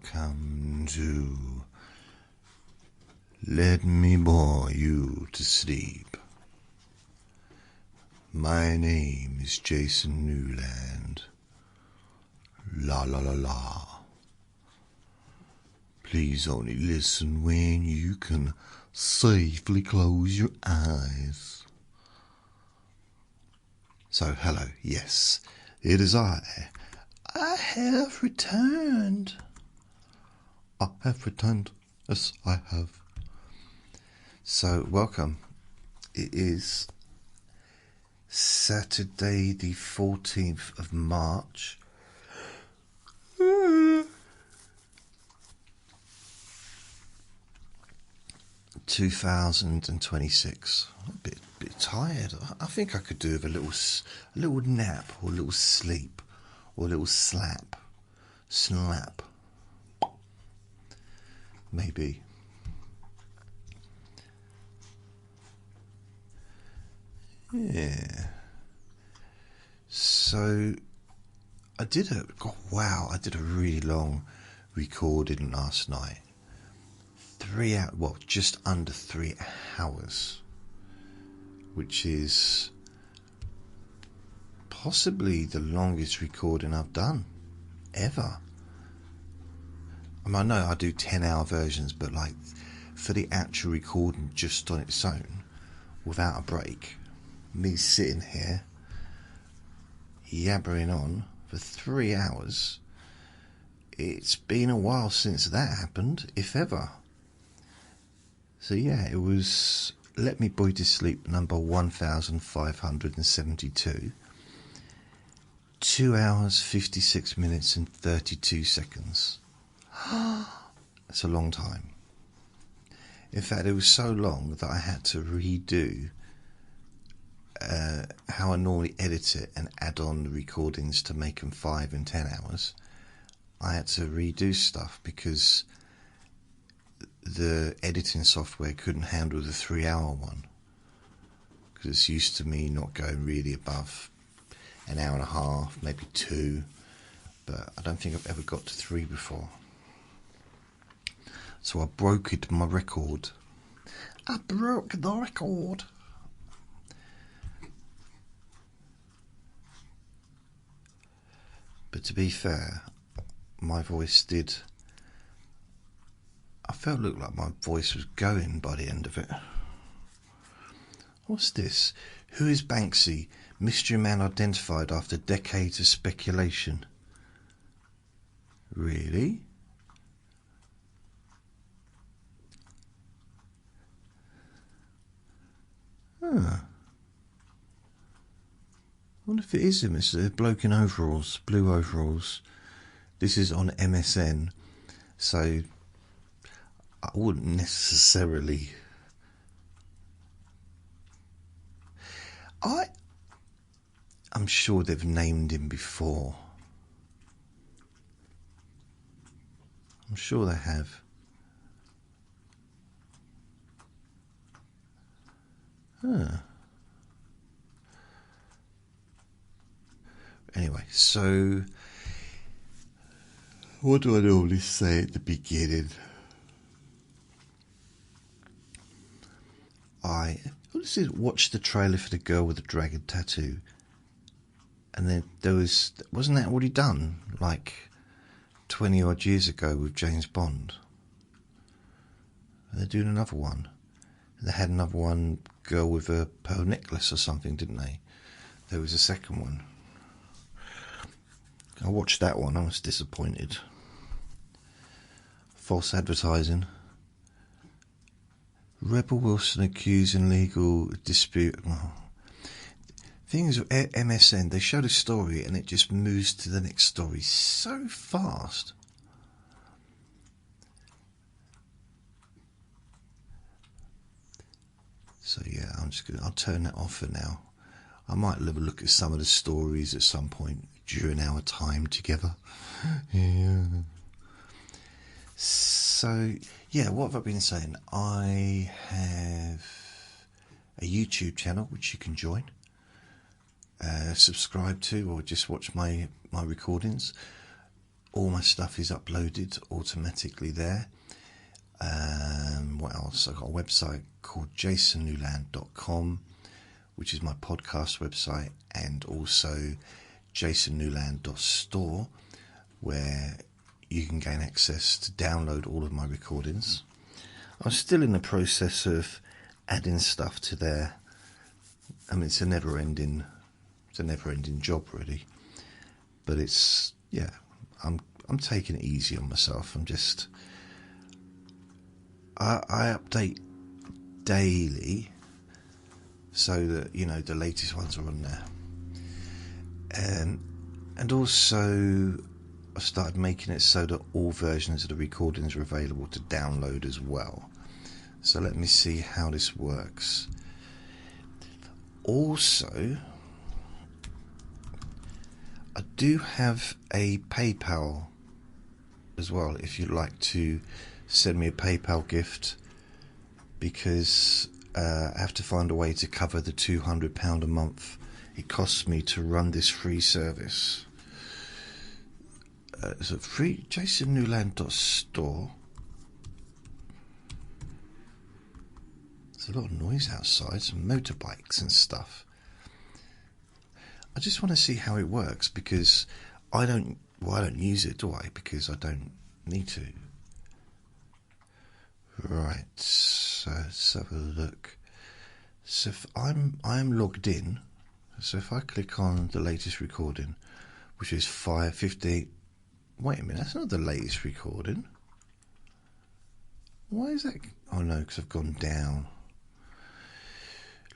Welcome to Let Me Bore You to Sleep. My name is Jason Newland. La la la la. Please only listen when you can safely close your eyes. So, hello, yes, it is I. I have returned. I have returned. Yes, I have. So, welcome. It is Saturday the 14th of March. 2026. I'm a bit tired. I think I could do with a little nap or a little sleep or a little slap. Maybe. Yeah. So I did a really long recording last night. 3 hours, well, just under 3 hours, which is possibly the longest recording I've done ever. I know I do 10-hour versions, but like for the actual recording just on its own, without a break, me sitting here yabbering on for 3 hours, it's been a while since that happened, if ever. So yeah, it was Let Me Bore You to Sleep number 1572. 2 hours, 56 minutes and 32 seconds. That's a long time. In fact, it was so long that I had to redo how I normally edit it and add on the recordings to make them 5 and 10 hours. I had to redo stuff because the editing software couldn't handle the 3 hour one, because it's used to me not going really above an hour and a half, maybe 2, but I don't think I've ever got to 3 before. So I broke my record. I broke the record. But to be fair, my voice did... I looked like my voice was going by the end of it. What's this? Who is Banksy? Mystery man identified after decades of speculation. Really? Huh. I wonder if it is him. It's a bloke in overalls, blue overalls. This is on MSN, so I wouldn't necessarily... I'm sure they've named him before. I'm sure they have. Huh. Anyway, so what do I normally say at the beginning? Watch the trailer for the girl with the dragon tattoo, and then wasn't that already done like 20 odd years ago with James Bond? And they're doing another one. They had another one, girl with a pearl necklace or something, didn't they? There was a second one. I watched that one. I was disappointed. False advertising. Rebel Wilson accused in legal dispute. Oh. Things with MSN, they showed a story and it just moves to the next story so fast. So yeah, I'll turn that off for now. I might have a look at some of the stories at some point during our time together. Yeah. So, yeah, what have I been saying? I have a YouTube channel which you can join, subscribe to, or just watch my recordings. all my stuff is uploaded automatically there. What else? I've got a website called jasonnewland.com, which is my podcast website, and also jasonnewland.store, where you can gain access to download all of my recordings. I'm still in the process of adding stuff to there. I mean, it's a never-ending job, really. But I'm taking it easy on myself. I update daily, so that the latest ones are on there. And also, I started making it so that all versions of the recordings are available to download as well. So let me see how this works. Also, I do have a PayPal as well, if you'd like to send me a PayPal gift, because I have to find a way to cover the £200 a month it costs me to run this free service. So free jasonnewland.store. There's a lot of noise outside, some motorbikes and stuff. I just want to see how it works, because I don't use it, do I? Because I don't need to. Right, so let's have a look. So if I'm logged in, so if I click on the latest recording, which is 5:50. Wait a minute, that's not the latest recording. Why is that? Oh no, because I've gone down.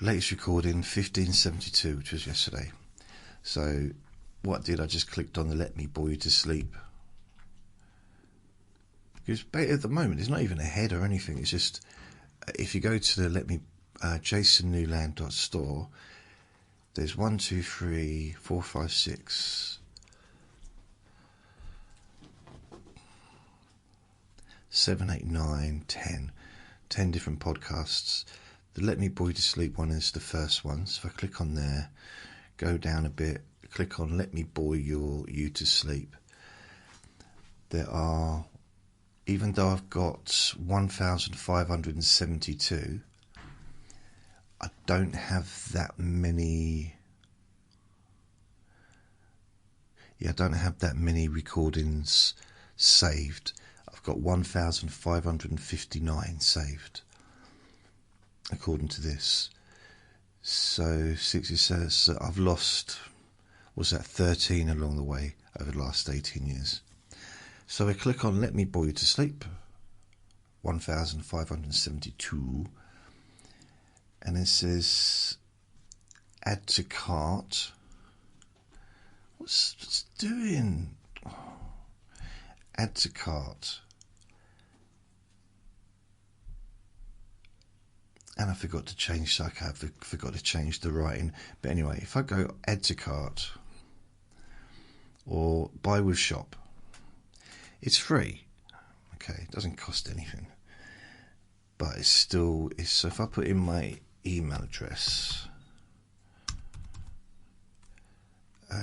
Latest recording 15:72, which was yesterday. So what I did, I just clicked on the Let Me Bore You to Sleep. Because at the moment, it's not even a head or anything. It's just, if you go to the jasonnewland.store, there's 1, 2, 3, 4, 5, 6, 7, 8, 9, 10 different podcasts. The Let Me Bore You to Sleep one is the first one. So if I click on there, go down a bit, click on Let Me Bore You to Sleep. There are, even though I've got 1,572, I don't have that many. I don't have that many recordings saved. I've got 1,559 saved, according to this. So 60 says I've lost, 13 along the way over the last 18 years. So I click on Let Me Bore You to Sleep, 1,572, and it says add to cart. What's it doing? Add to cart. And I forgot to change, I forgot to change the writing. But anyway, if I go add to cart or buy with shop, it's free. Okay, it doesn't cost anything. But it's still, so if I put in my email address, if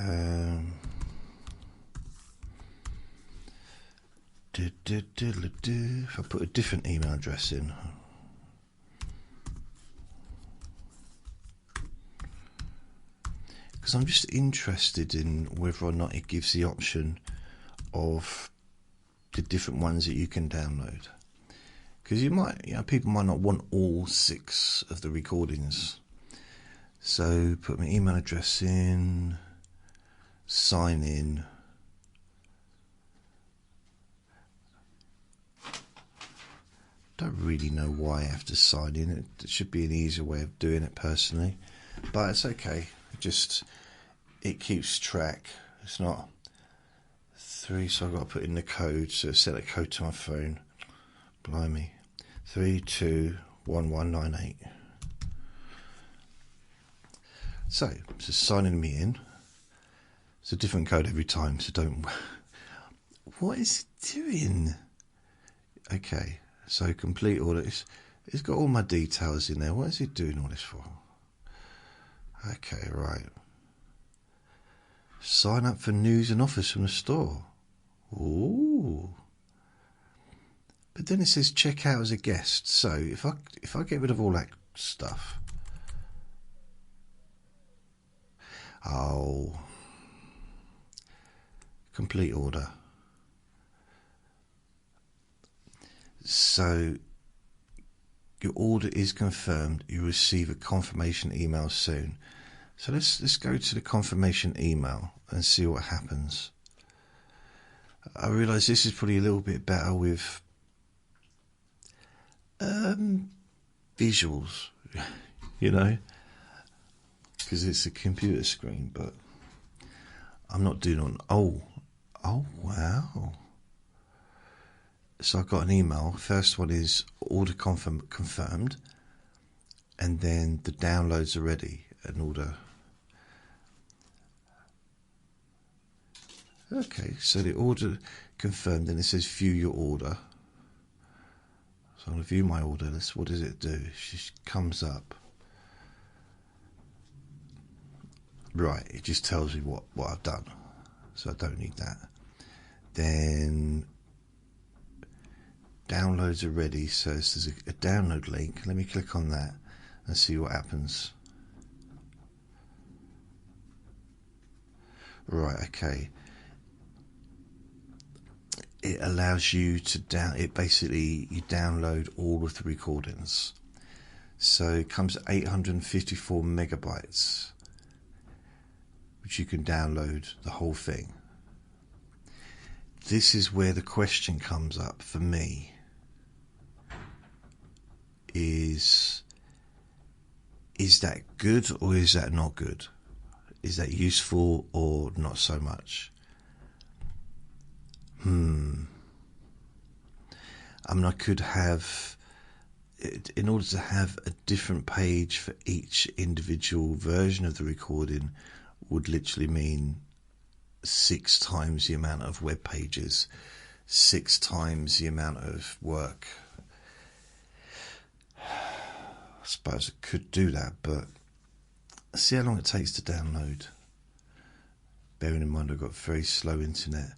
I put a different email address in, because I'm just interested in whether or not it gives the option of the different ones that you can download. Because people might not want all 6 of the recordings. So put my email address in, sign in. Don't really know why I have to sign in. It should be an easier way of doing it personally, but it's okay. It keeps track. It's not 3, so I've got to put in the code. So set a code to my phone. Blimey, 321198. So it's just signing me in. It's a different code every time, so don't. What is it doing? Okay, so complete all this. It's got all my details in there. What is it doing all this for? Okay, right. Sign up for news and offers from the store. Ooh. But then it says check out as a guest. So if I get rid of all that stuff. Oh. Complete order. So your order is confirmed. You receive a confirmation email soon. So let's go to the confirmation email and see what happens. I realise this is probably a little bit better with visuals, you know, because it's a computer screen. But I'm not doing on. Oh wow. So I got an email. First one is order confirmed, and then the downloads are ready. An order. Okay, so the order confirmed, and it says view your order. So I'm going to view my order. What does it do? She comes up. Right, it just tells me what I've done. So I don't need that. Then downloads are ready. So there's a download link. Let me click on that and see what happens. Right, okay. It allows you to you download all of the recordings. So it comes at 854 megabytes, which you can download the whole thing. This is where the question comes up for me. Is that good or is that not good? Is that useful or not so much? I mean, I could have, in order to have a different page for each individual version of the recording, would literally mean 6 times the amount of web pages, 6 times the amount of work. I suppose I could do that, but see how long it takes to download. Bearing in mind I've got very slow internet.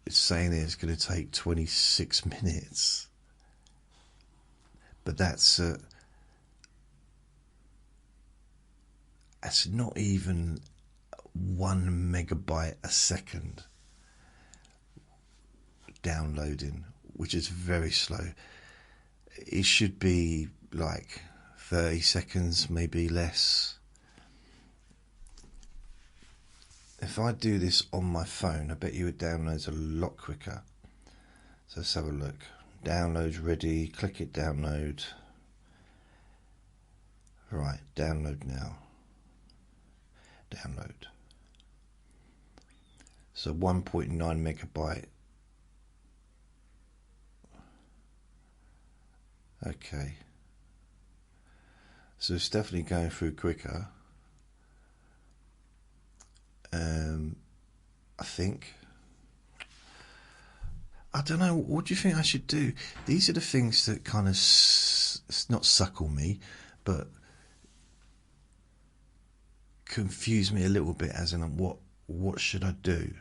It's saying it's going to take 26 minutes. But that's not even 1 megabyte a second downloading, which is very slow. It should be like 30 seconds, maybe less. If I do this on my phone, I bet you it downloads a lot quicker. So let's have a look. Downloads ready. Click it, download. Right, download now. Download. So 1.9 megabyte. Okay. So it's definitely going through quicker. I think. I don't know. What do you think I should do? These are the things that kind of not suckle me, but confuse me a little bit. As in, what should I do?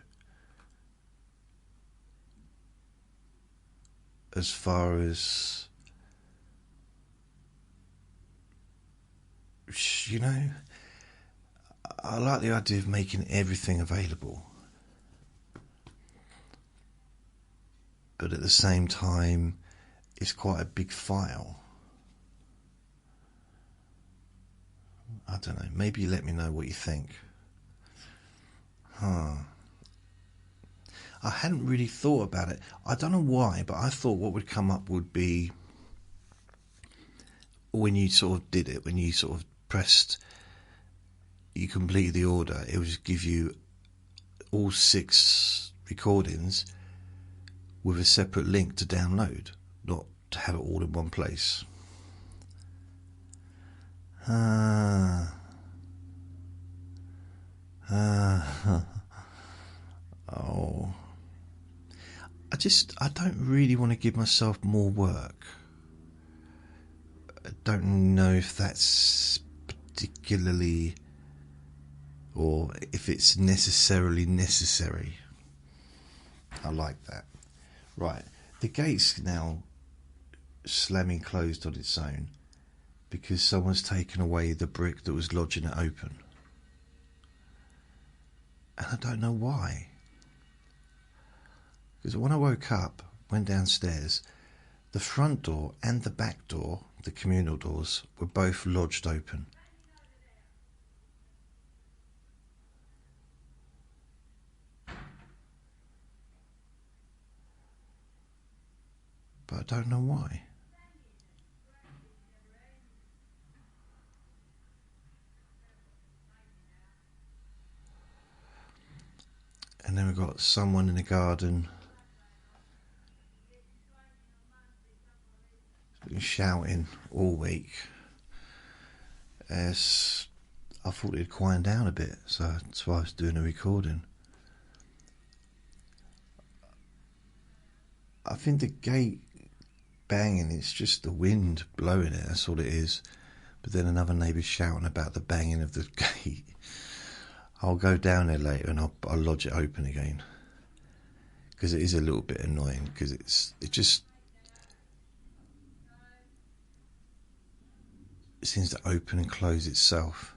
As far as, you know, I like the idea of making everything available. But at the same time, it's quite a big file. I don't know. Maybe let me know what you think. I hadn't really thought about it. I don't know why, but I thought what would come up would be when you sort of did it, when you sort of pressed, you completed the order, it would just give you all 6 recordings with a separate link to download, not to have it all in one place. Oh. I don't really want to give myself more work. I don't know if that's particularly, or if it's necessarily necessary. I like that. Right, the gate's now slamming closed on its own because someone's taken away the brick that was lodging it open. And I don't know why. Because when I woke up, went downstairs, the front door and the back door, the communal doors, were both lodged open. But I don't know why. And then we've got someone in the garden been shouting all week. As I thought it'd quiet down a bit, so that's why I was doing a recording. I think the gate banging, it's just the wind blowing it, that's all it is. But then another neighbour's shouting about the banging of the gate. I'll go down there later and I'll lodge it open again, because it is a little bit annoying, because it seems to open and close itself.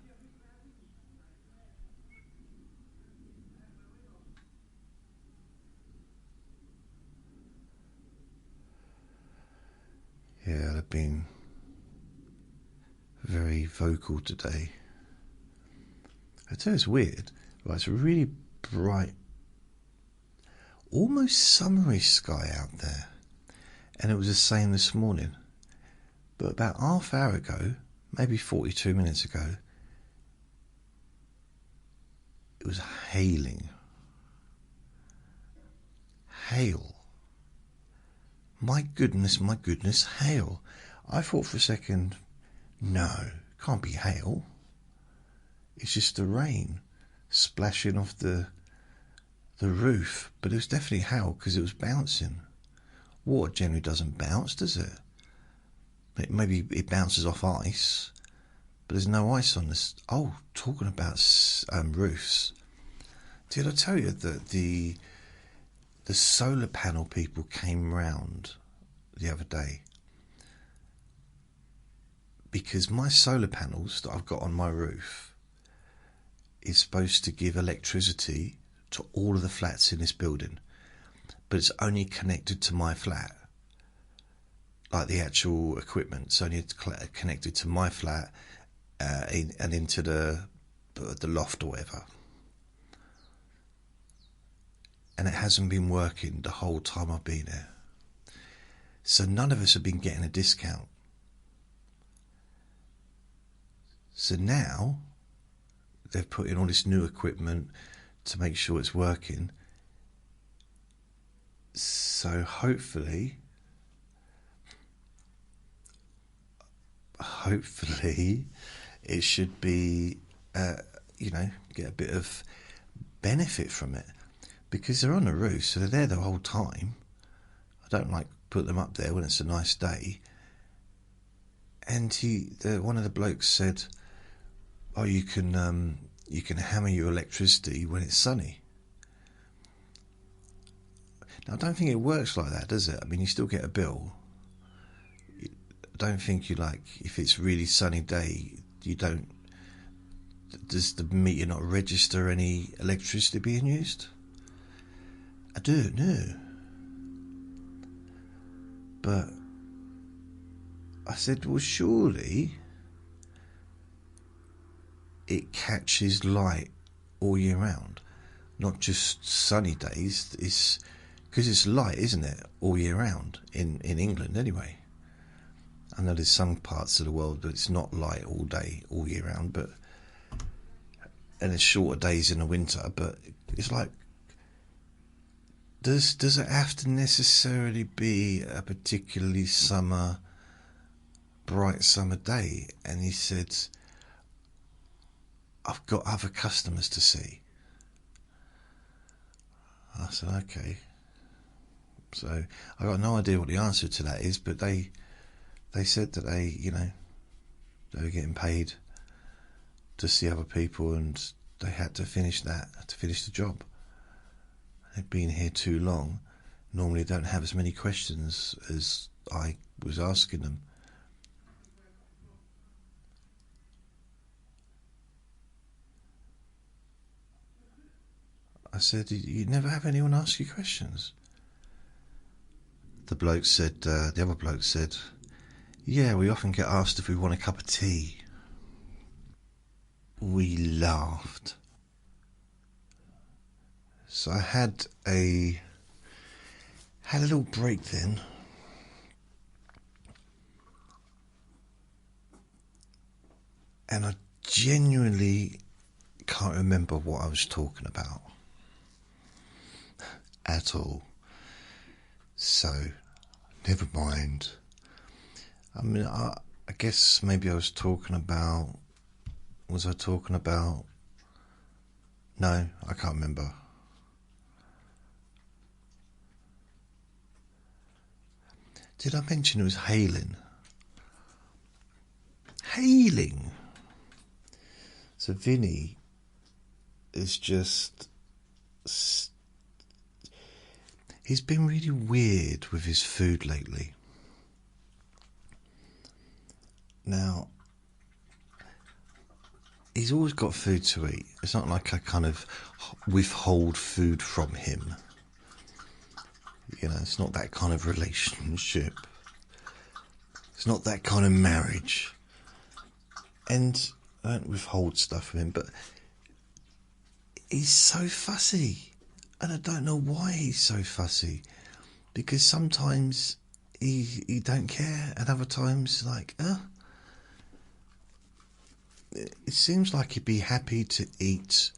Yeah, I've been very vocal today. I tell you, it's weird. Right, it's a really bright, almost summery sky out there, and it was the same this morning. But about half hour ago, maybe 42 minutes ago, it was hailing. Hail. My goodness, hail. I thought for a second, no, can't be hail. It's just the rain splashing off the roof. But it was definitely hail because it was bouncing. Water generally doesn't bounce, does it? Maybe it bounces off ice, but there's no ice on this. Oh, talking about roofs. Did I tell you that the solar panel people came round the other day? Because my solar panels that I've got on my roof is supposed to give electricity to all of the flats in this building, but it's only connected to my flat. Like the actual equipment's only connected to my flat and into the loft or whatever. And it hasn't been working the whole time I've been here. So none of us have been getting a discount. So now they've put in all this new equipment to make sure it's working. So hopefully it should be, get a bit of benefit from it, because they're on the roof, so they're there the whole time. I don't like put them up there when it's a nice day. And one of the blokes said, "Oh, you can hammer your electricity when it's sunny." Now, I don't think it works like that, does it? I mean, you still get a bill. I don't think if it's really sunny day, you don't. Does the meter not register any electricity being used? I don't know. But I said, well, surely it catches light all year round, not just sunny days. It's because it's light, isn't it, all year round in England anyway. I know there's some parts of the world that it's not light all day, all year round, and it's shorter days in the winter. But it's like, does it have to necessarily be a particularly bright summer day? And he said, I've got other customers to see. I said, okay. So I got no idea what the answer to that is, but they said that they were getting paid to see other people, and they had to finish the job. They they've been here too long, normally don't have as many questions as I was asking them. I said, you never have anyone ask you questions? The other bloke said, yeah, we often get asked if we want a cup of tea. We laughed. So I had a little break then. And I genuinely can't remember what I was talking about at all. So, never mind. I mean, I guess maybe I was talking about... Was I talking about... No, I can't remember. Did I mention it was hailing? Hailing! So Vinny is just... He's been really weird with his food lately. Now, he's always got food to eat. It's not like I kind of withhold food from him. You know, it's not that kind of relationship. It's not that kind of marriage. And I don't withhold stuff from him, but he's so fussy. And I don't know why he's so fussy. Because sometimes he don't care, and other times like, it seems like he'd be happy to eat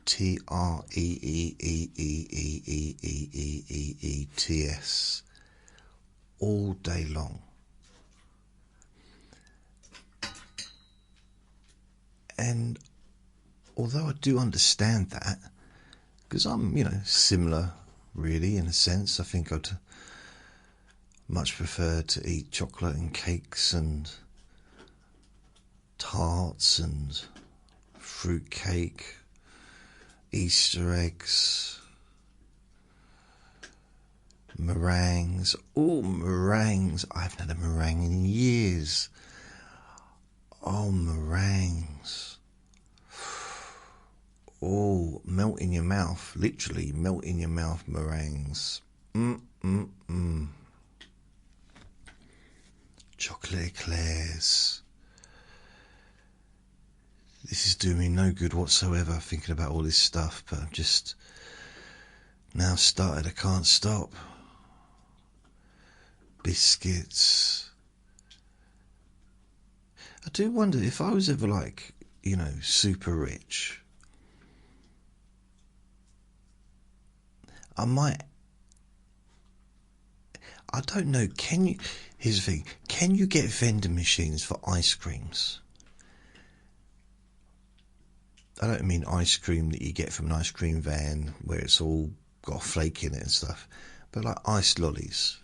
TREEEEEEEEEEEEEETS all day long. And although I do understand that, because I'm, similar really in a sense, I think I'd much prefer to eat chocolate and cakes and tarts and fruit cake, Easter eggs, meringues. Oh, meringues. I haven't had a meringue in years. Oh, meringues. Oh, melt in your mouth. Literally melt in your mouth meringues. Chocolate eclairs. This is doing me no good whatsoever, thinking about all this stuff, but I've just now started, I can't stop. Biscuits. I do wonder if I was ever like, super rich, I might, I don't know, here's the thing, can you get vending machines for ice creams? I don't mean ice cream that you get from an ice cream van where it's all got a flake in it and stuff, but like ice lollies.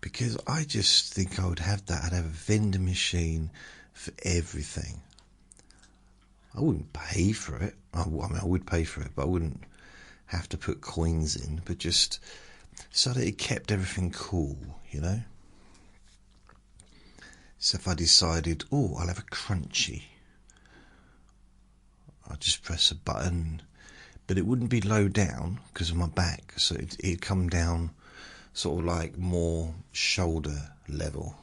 Because I just think I would have that. I'd have a vending machine for everything. I wouldn't pay for it. I would pay for it, but I wouldn't have to put coins in, but just so that it kept everything cool, So if I decided, I'll have a crunchy, I'd just press a button, but it wouldn't be low down because of my back, so it'd come down sort of like more shoulder level.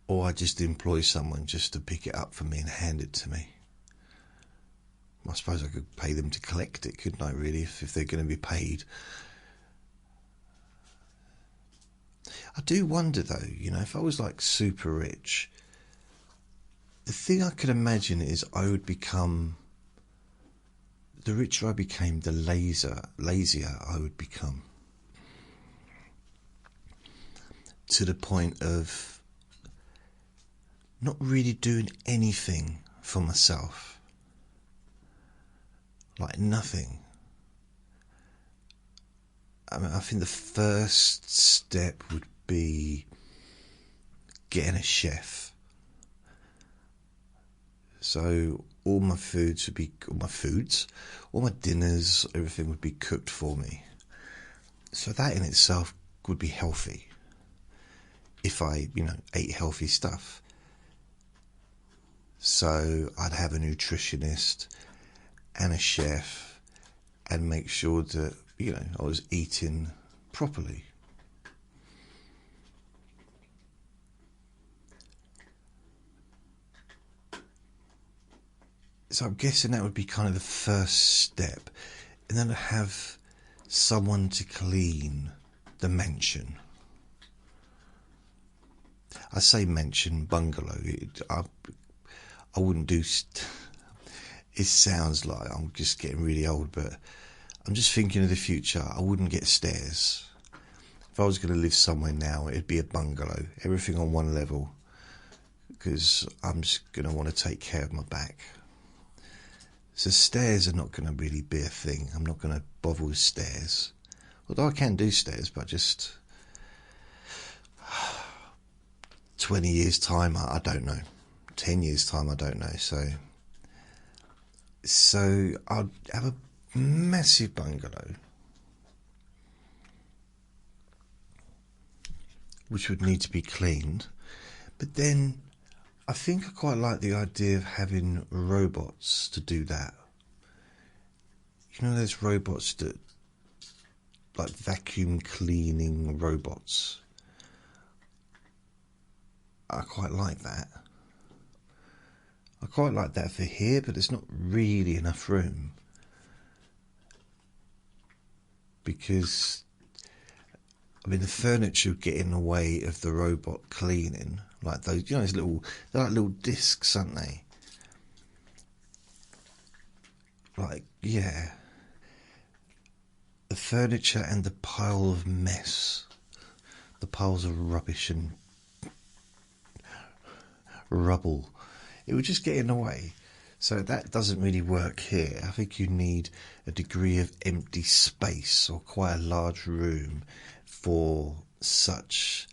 Or I just employ someone just to pick it up for me and hand it to me. I suppose I could pay them to collect it, couldn't I, really, if they're going to be paid. I do wonder, though, if I was, like, super rich, the thing I could imagine is I would become... The richer I became, the lazier I would become. To the point of not really doing anything for myself. Like nothing. I mean, I think the first step would be getting a chef. So all my dinners, everything would be cooked for me. So that in itself would be healthy if I, ate healthy stuff. So I'd have a nutritionist and a chef and make sure that, I was eating properly. So I'm guessing that would be kind of the first step. And then I'd have someone to clean the mansion. I say mansion, bungalow. I wouldn't do... It sounds like I'm just getting really old, but I'm just thinking of the future. I wouldn't get stairs. If I was going to live somewhere now, it'd be a bungalow. Everything on one level. Because I'm just going to want to take care of my back. So stairs are not going to really be a thing. I'm not going to bother with stairs. Although I can do stairs, but just 20 years' time, I don't know. 10 years' time, I don't know. So I'd have a massive bungalow, which would need to be cleaned. But then I think I quite like the idea of having robots to do that. There's robots that, like vacuum cleaning robots. I quite like that. I quite like that for here, but there's not really enough room. Because, the furniture would get in the way of the robot cleaning. Like those, those they're like little discs, aren't they? Like, yeah. The furniture and the pile of mess. The piles of rubbish and rubble. It would just get in the way. So that doesn't really work here. I think you need a degree of empty space or quite a large room for such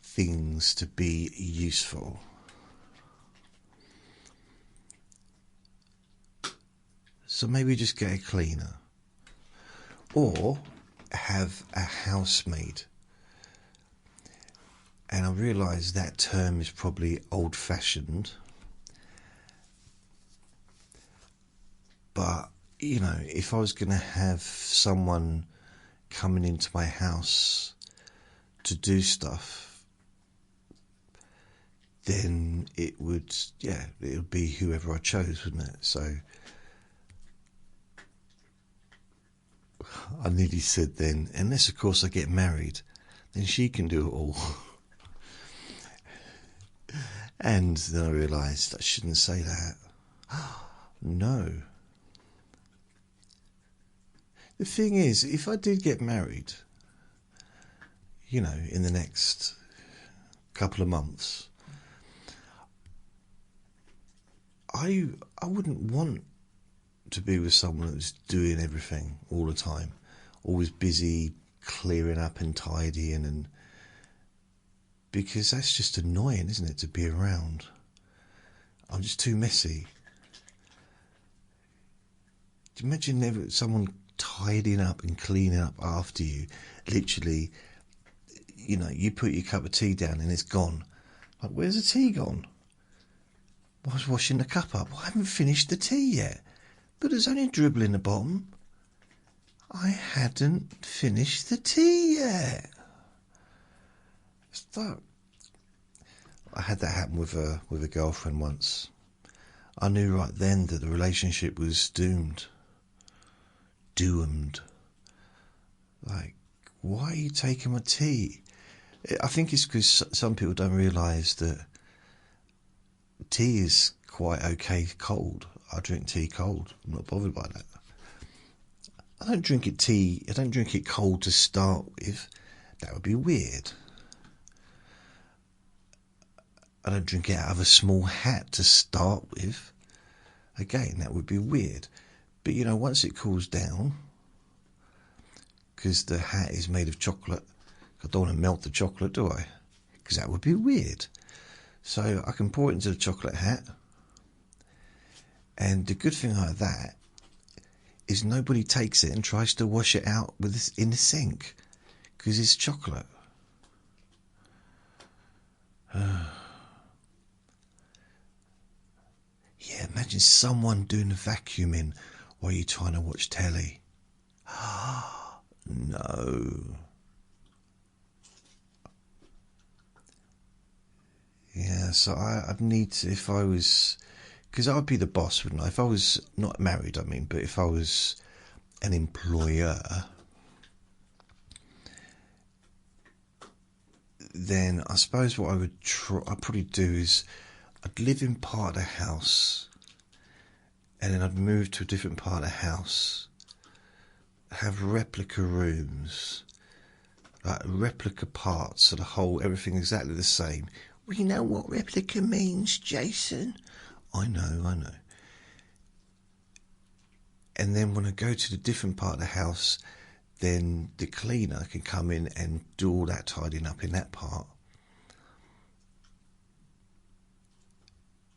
things to be useful. So maybe just get a cleaner. Or have a housemaid. And I realise that term is probably old-fashioned. But, if I was going to have someone coming into my house to do stuff, then it would be whoever I chose, wouldn't it? So I nearly said then, unless of course I get married, then she can do it all. And then I realised I shouldn't say that. No. The thing is, if I did get married, in the next couple of months, I wouldn't want to be with someone that's doing everything all the time, always busy clearing up and tidying, and because that's just annoying, isn't it, to be around? I'm just too messy. Do you imagine someone tidying up and cleaning up after you? Literally, you put your cup of tea down and it's gone. Like, where's the tea gone? I was washing the cup up. I haven't finished the tea yet. But there's only a dribble in the bottom. I hadn't finished the tea yet. I had that happen with a girlfriend once. I knew right then that the relationship was doomed. Like, why are you taking my tea? I think it's because some people don't realise that tea is quite okay cold. I drink tea cold. I'm not bothered by that. I don't drink it cold to start with. That would be weird. I don't drink it out of a small hat to start with. Again, that would be weird. But once it cools down, because the hat is made of chocolate, I don't want to melt the chocolate, do I? Because that would be weird. So I can pour it into the chocolate hat, And the good thing like that is nobody takes it and tries to wash it out in the sink because it's chocolate. Yeah, imagine someone doing the vacuuming while you're trying to watch telly. No. Yeah, so I'd need to, if I was, because I'd be the boss, wouldn't I? If I was not married, I mean, but if I was an employer, then I suppose what I'd probably do is I'd live in part of the house, and then I'd move to a different part of the house, have replica rooms, like replica parts of the whole, everything exactly the same. We know what replica means, Jason. I know. And then when I go to the different part of the house, then the cleaner can come in and do all that tidying up in that part.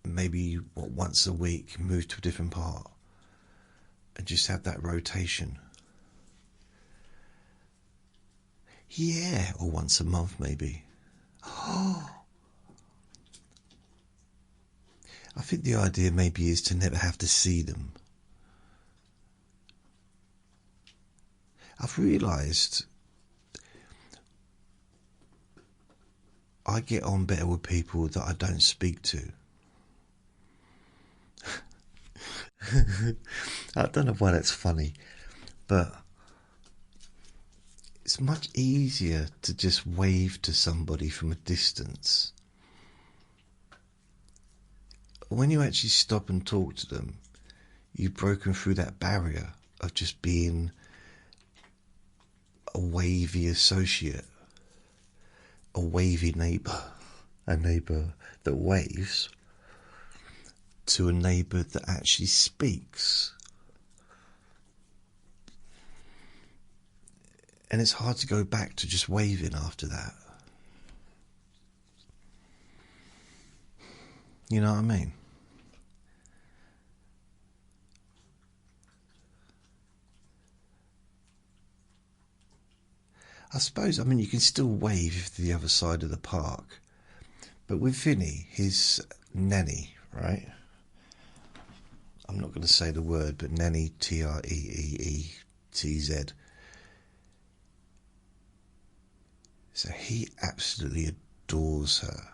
Maybe once a week move to a different part and just have that rotation. Yeah, or once a month maybe. Oh, I think the idea maybe is to never have to see them. I've realised I get on better with people that I don't speak to. I don't know why that's funny, but it's much easier to just wave to somebody from a distance. When you actually stop and talk to them, you've broken through that barrier of just being a wavy associate, a wavy neighbour, a neighbour that waves, to a neighbour that actually speaks. And it's hard to go back to just waving after that. You know what I mean? I suppose, you can still wave to the other side of the park. But with Vinny, his nanny, right? I'm not going to say the word, but nanny, Treeetz. So he absolutely adores her.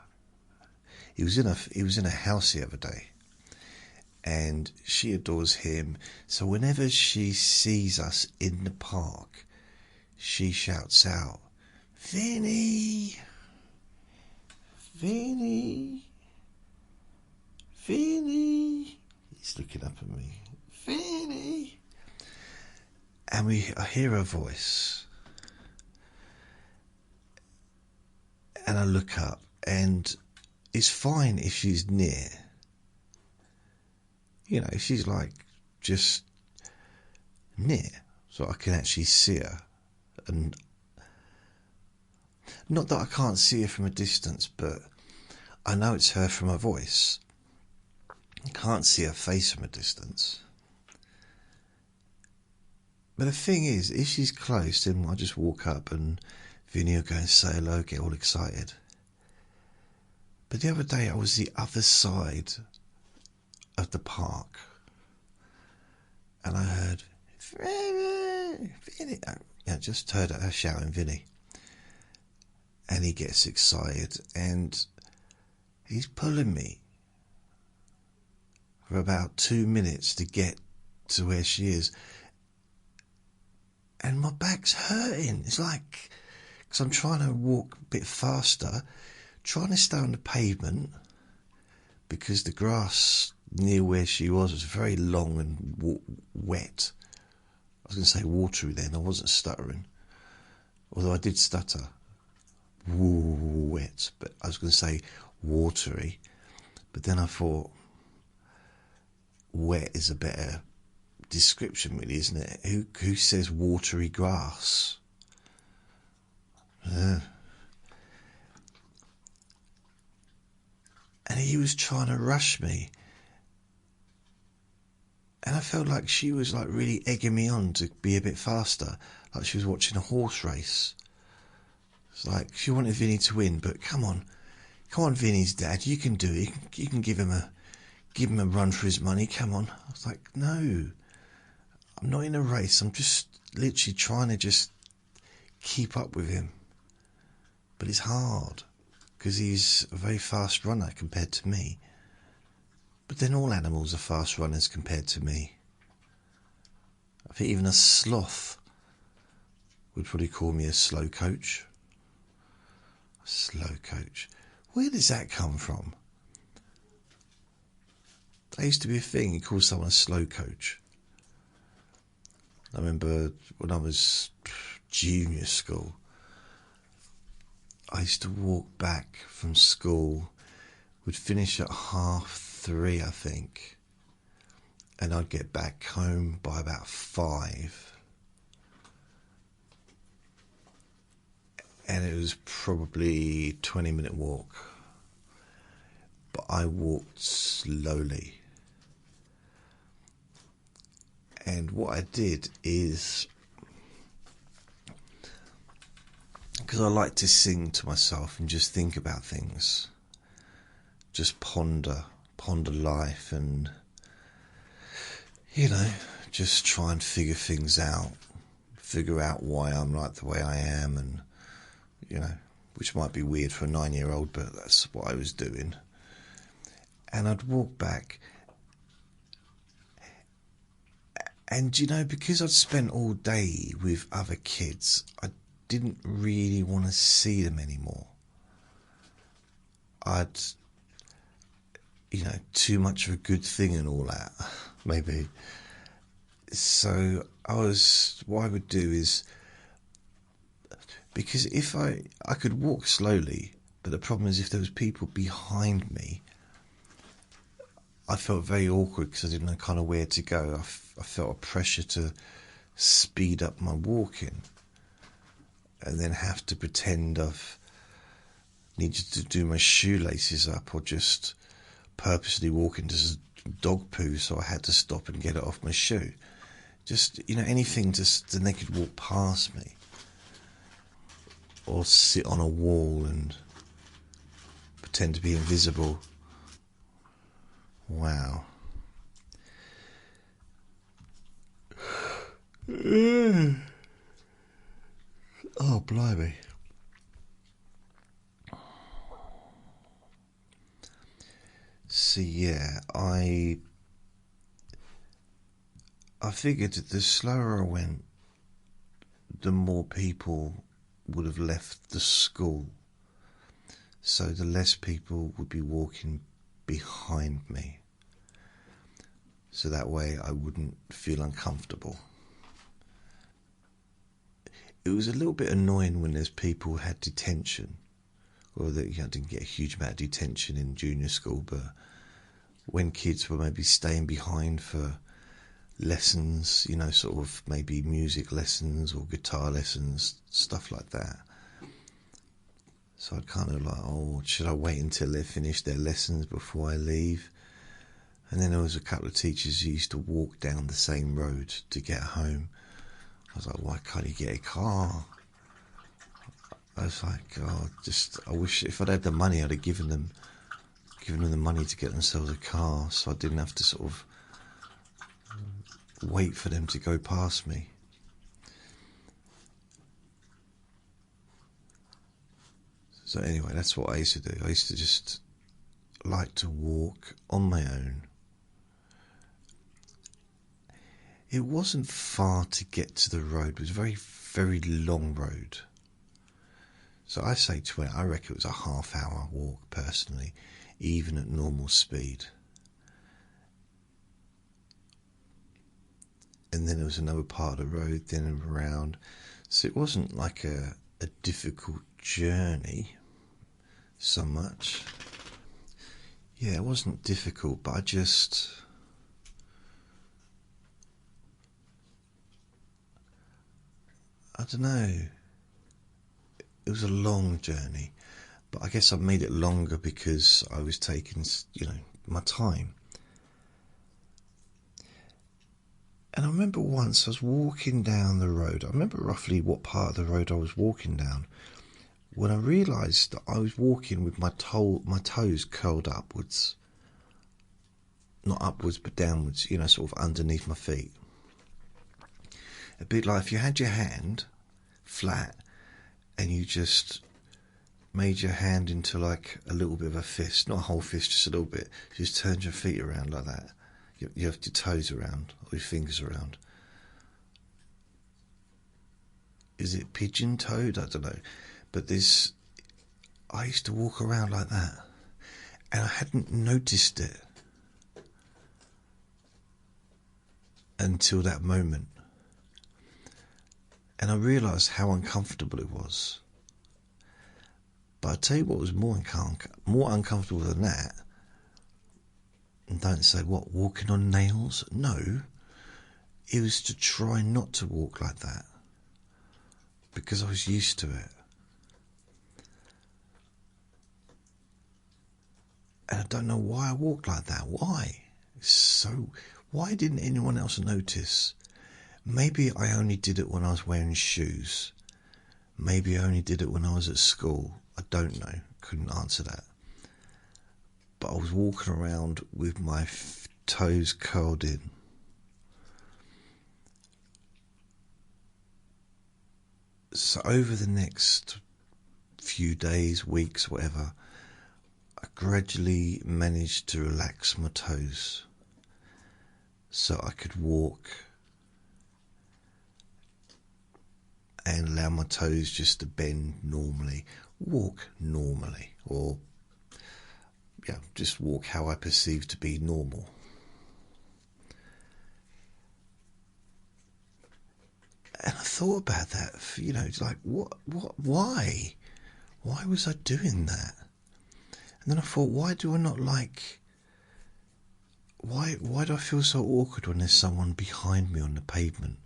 He was in a house the other day, and she adores him. So whenever she sees us in the park, she shouts out, "Vinny, Vinny, Vinny." He's looking up at me, "Vinny," and I hear her voice, and I look up, and it's fine if she's near. If she's like just near, so I can actually see her. And not that I can't see her from a distance, but I know it's her from her voice. I can't see her face from a distance. But the thing is, if she's close, then I just walk up and Vinny will go and say hello, get all excited. But the other day I was the other side of the park, and I heard Vinny. I just heard her shouting Vinny, and he gets excited, and he's pulling me for about 2 minutes to get to where she is, and my back's hurting. It's like, because I'm trying to walk a bit faster, trying to stay on the pavement, because the grass near where she was very long and wet. I was going to say watery then, I wasn't stuttering, although I did stutter. Wet, but I was going to say watery, but then I thought wet is a better description, really, isn't it? Who says watery grass? And he was trying to rush me, And I felt like she was like really egging me on to be a bit faster, like she was watching a horse race. It's like she wanted Vinny to win, but come on, Vinny's dad, you can do it. You can give him a run for his money. Come on. I was like, no, I'm not in a race. I'm just literally trying to just keep up with him. But it's hard because he's a very fast runner compared to me. But then all animals are fast runners compared to me. I think even a sloth would probably call me a slow coach. A slow coach. Where does that come from? There used to be a thing, you call someone a slow coach. I remember when I was junior school, I used to walk back from school, would finish at 3:30, I think, and I'd get back home by about 5. And it was probably a 20-minute walk. But I walked slowly. And what I did is, because I like to sing to myself and just think about things, just ponder life and, just try and figure things out, figure out why I'm like the way I am, and, which might be weird for a 9-year-old, but that's what I was doing. And I'd walk back, and because I'd spent all day with other kids, I didn't really want to see them anymore. Too much of a good thing and all that, maybe. So what I would do is, because if I could walk slowly, but the problem is if there was people behind me, I felt very awkward because I didn't know kind of where to go. I felt a pressure to speed up my walking and then have to pretend I've needed to do my shoelaces up or just purposely walk into dog poo, so I had to stop and get it off my shoe. Just, anything then they could walk past me. Or sit on a wall and pretend to be invisible. Wow. Oh, blimey. See, yeah, I figured that the slower I went, the more people would have left the school. So the less people would be walking behind me. So that way I wouldn't feel uncomfortable. It was a little bit annoying when there's people who had detention. Or that I didn't get a huge amount of detention in junior school, but when kids were maybe staying behind for lessons, sort of maybe music lessons or guitar lessons, stuff like that. So I'd kind of like, should I wait until they finish their lessons before I leave? And then there was a couple of teachers who used to walk down the same road to get home. I was like, why can't you get a car? I was like, I wish if I'd had the money, I'd have given them the money to get themselves a car, so I didn't have to sort of wait for them to go past me. So anyway, that's what I used to do. I used to just like to walk on my own. It wasn't far to get to the road. It was a very, very long road. So I say I reckon it was a half-hour walk, personally, even at normal speed. And then there was another part of the road, then and around. So it wasn't like a difficult journey so much. Yeah, it wasn't difficult, but I don't know. It was a long journey, but I guess I made it longer because I was taking, my time. And I remember once I was walking down the road. I remember roughly what part of the road I was walking down, when I realised that I was walking with my toes curled upwards. Not upwards, but downwards, sort of underneath my feet. A bit like if you had your hand flat and you just made your hand into like a little bit of a fist, not a whole fist, just a little bit. You just turned your feet around like that. You have your toes around, or your fingers around. Is it pigeon-toed? I don't know. But I used to walk around like that, and I hadn't noticed it until that moment. And I realised how uncomfortable it was. But I'll tell you what was more uncomfortable than that. And don't say, what, walking on nails? No. It was to try not to walk like that. Because I was used to it. And I don't know why I walked like that. Why? Why didn't anyone else notice? Maybe I only did it when I was wearing shoes. Maybe I only did it when I was at school. I don't know. Couldn't answer that. But I was walking around with my toes curled in. So over the next few days, weeks, whatever, I gradually managed to relax my toes so I could walk and allow my toes just to bend normally, walk normally, or just walk how I perceive to be normal. And I thought about that, like, why? Why was I doing that? And then I thought, why do I feel so awkward when there's someone behind me on the pavement?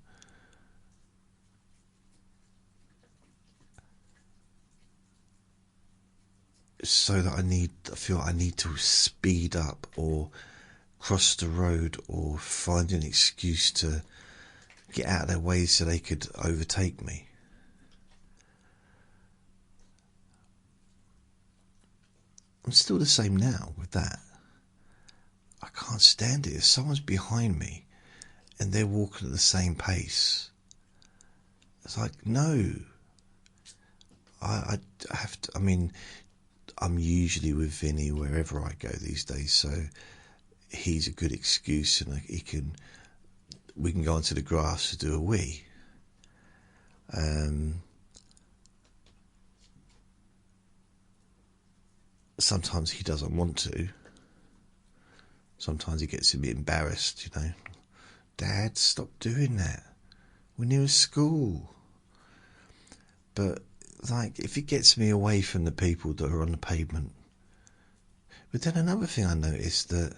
So that I feel I need to speed up or cross the road or find an excuse to get out of their way so they could overtake me. I'm still the same now with that. I can't stand it. If someone's behind me and they're walking at the same pace, it's like, no. I have to, I'm usually with Vinny wherever I go these days, so he's a good excuse, and we can go onto the grass to do a wee. Sometimes he doesn't want to. Sometimes he gets a bit embarrassed, Dad, stop doing that. We're near a school. But like, if it gets me away from the people that are on the pavement. But then another thing I noticed, that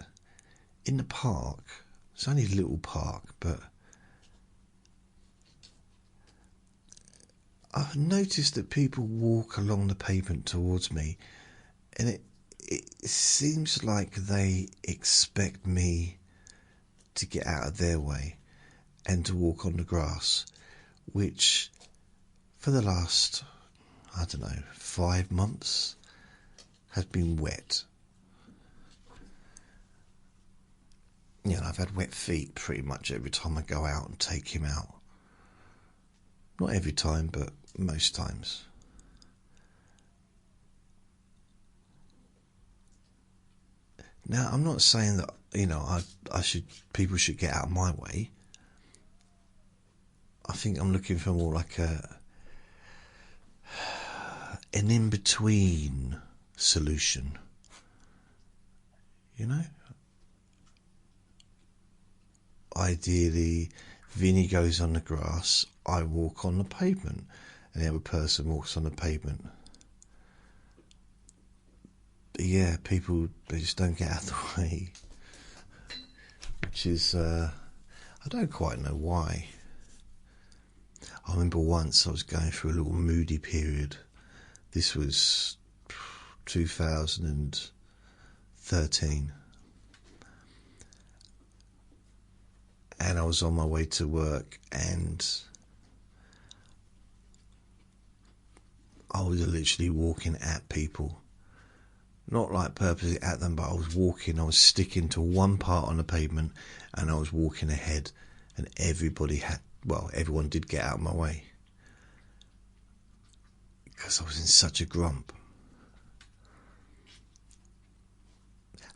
in the park, it's only a little park, but I've noticed that people walk along the pavement towards me, and it seems like they expect me to get out of their way and to walk on the grass, which for the last, 5 months has been wet. I've had wet feet pretty much every time I go out and take him out. Not every time, but most times. Now, I'm not saying that, people should get out of my way. I think I'm looking for more like an in-between solution. Ideally, Vinny goes on the grass, I walk on the pavement, and the other person walks on the pavement. But yeah, people, they just don't get out of the way. Which is, I don't quite know why. I remember once I was going through a little moody period. This was 2013. and I was on my way to work, and I was literally walking at people. Not like purposely at them, but I was walking, I was sticking to one part on the pavement, and I was walking ahead, and everyone did get out of my way. Because I was in such a grump.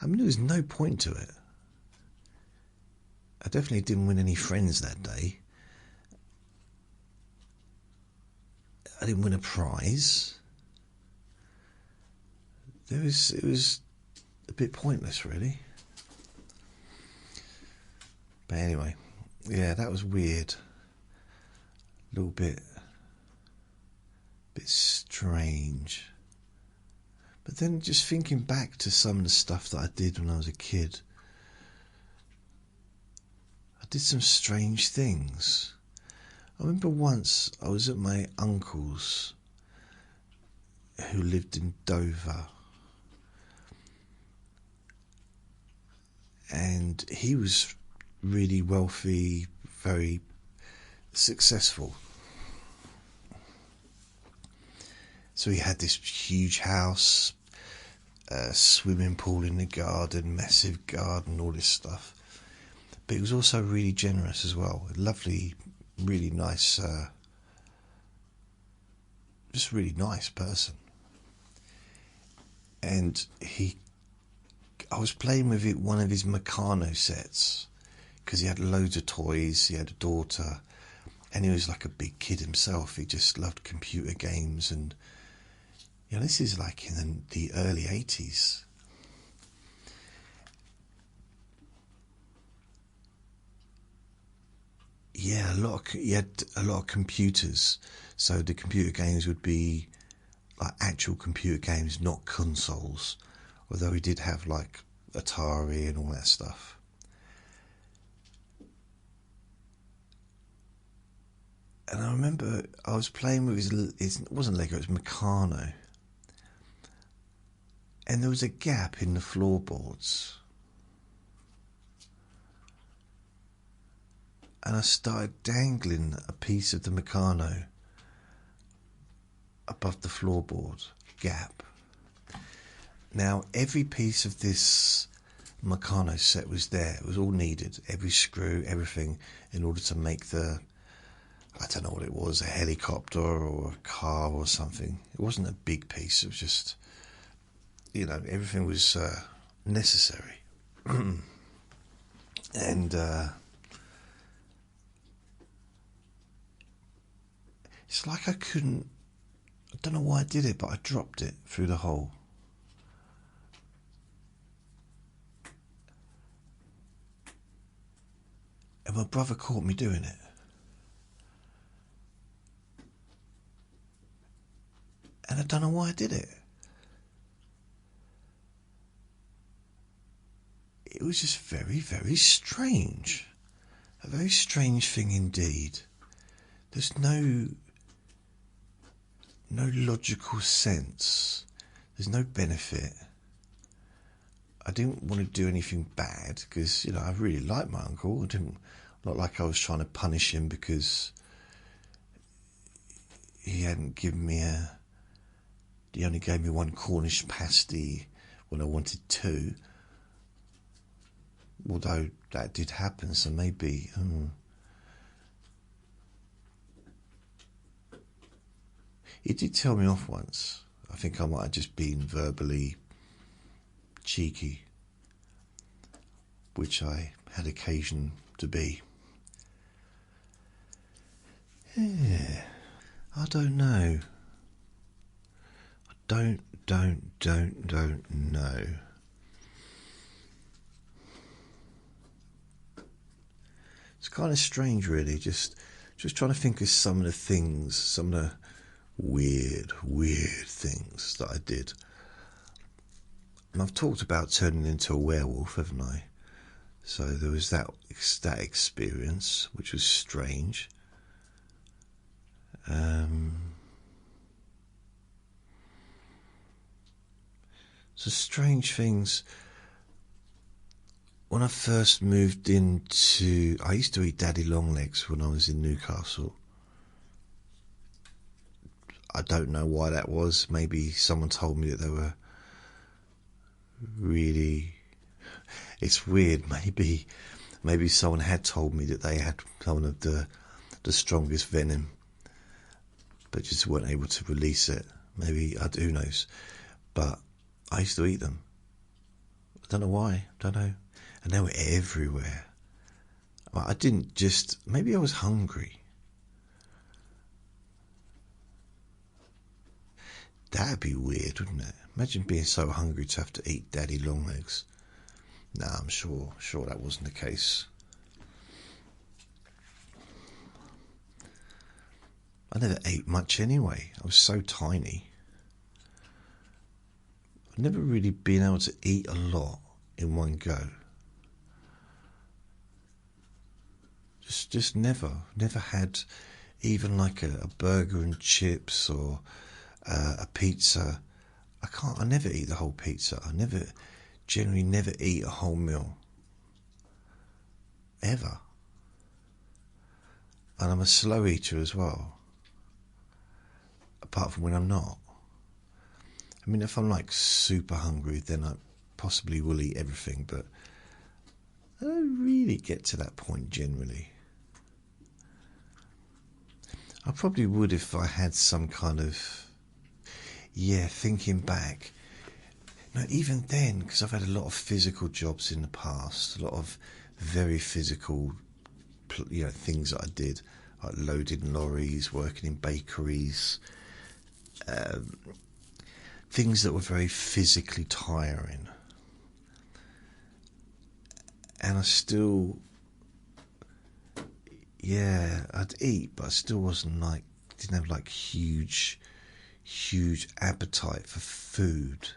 I mean, there was no point to it. I definitely didn't win any friends that day. I didn't win a prize. It was a bit pointless, really. But anyway, yeah, that was weird. A little bit strange. But then just thinking back to some of the stuff that I did when I was a kid, I did some strange things. I remember once I was at my uncle's, who lived in Dover, and he was really wealthy, very successful. So he had this huge house, a swimming pool in the garden, massive garden, all this stuff. But he was also really generous as well. A lovely, really nice, just really nice person. And I was playing with one of his Meccano sets, because he had loads of toys. He had a daughter, and he was like a big kid himself. He just loved computer games, and this is like in the early 80s. Yeah, he had a lot of computers, so the computer games would be like actual computer games, not consoles, although he did have like Atari and all that stuff. And I remember I was playing with it wasn't Lego, it was Meccano, and there was a gap in the floorboards, and I started dangling a piece of the Meccano above the floorboard gap. Now, every piece of this Meccano set was there. It was all needed. Every screw, everything, in order to make I don't know what it was, a helicopter or a car or something. It wasn't a big piece. It was just, everything was necessary. And it's like I don't know why I did it, but I dropped it through the hole. And my brother caught me doing it. And I don't know why I did it. It was just very, very strange. A very strange thing indeed. There's no logical sense. There's no benefit. I didn't want to do anything bad because, I really liked my uncle. Not like I was trying to punish him because he hadn't given me he only gave me one Cornish pasty when I wanted two. Although that did happen, so maybe. He did tell me off once. I think I might have just been verbally cheeky, which I had occasion to be. Yeah, I don't know. I don't know. It's kind of strange, really. Just trying to think of some of the things, some of the weird things that I did. And I've talked about turning into a werewolf, haven't I? So there was that experience, which was strange. So strange things. when I first moved into... I used to eat daddy long legs when I was in Newcastle. I don't know why that was. Maybe someone told me that they were really... It's weird. Maybe someone had told me that they had some of the strongest venom, but just weren't able to release it. Maybe, who knows. But I used to eat them. I don't know why. Don't know. And they were everywhere. I didn't just... Maybe I was hungry. That'd be weird, wouldn't it? Imagine being so hungry to have to eat daddy long legs. Nah, I'm sure that wasn't the case. I never ate much anyway. I was so tiny. I've never really been able to eat a lot in one go. Just never had even like a burger and chips or a pizza. I never eat the whole pizza. I generally never eat a whole meal. Ever. And I'm a slow eater as well. Apart from when I'm not. I mean, if I'm like super hungry, then I possibly will eat everything, but I don't really get to that point generally. I probably would if I had some kind of... Yeah, thinking back. No, even then, because I've had a lot of physical jobs in the past, a lot of very physical, things that I did, like loading lorries, working in bakeries, things that were very physically tiring. And I still, I'd eat, but I still didn't have like huge appetite for food.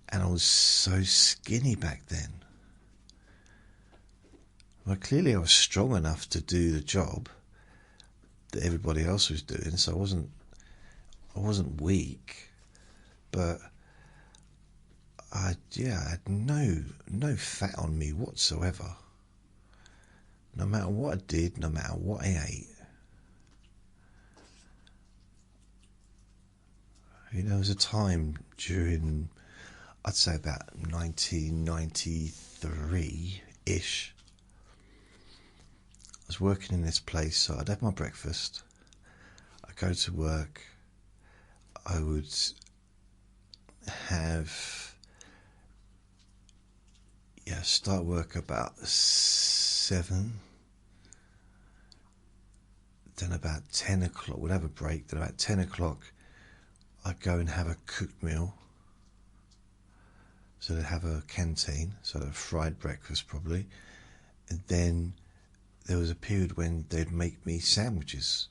And I was so skinny back then. Well, clearly I was strong enough to do the job that everybody else was doing, so I wasn't weak, but I had no fat on me whatsoever. No matter what I did, no matter what I ate. There was a time during, I'd say about 1993-ish. I was working in this place, so I'd have my breakfast. I'd go to work. I would start work about 7. Then about 10 o'clock, we'd have a break. Then about 10 o'clock, I'd go and have a cooked meal. So they'd have a canteen, so they'd have fried breakfast probably. And then there was a period when they'd make me sandwiches.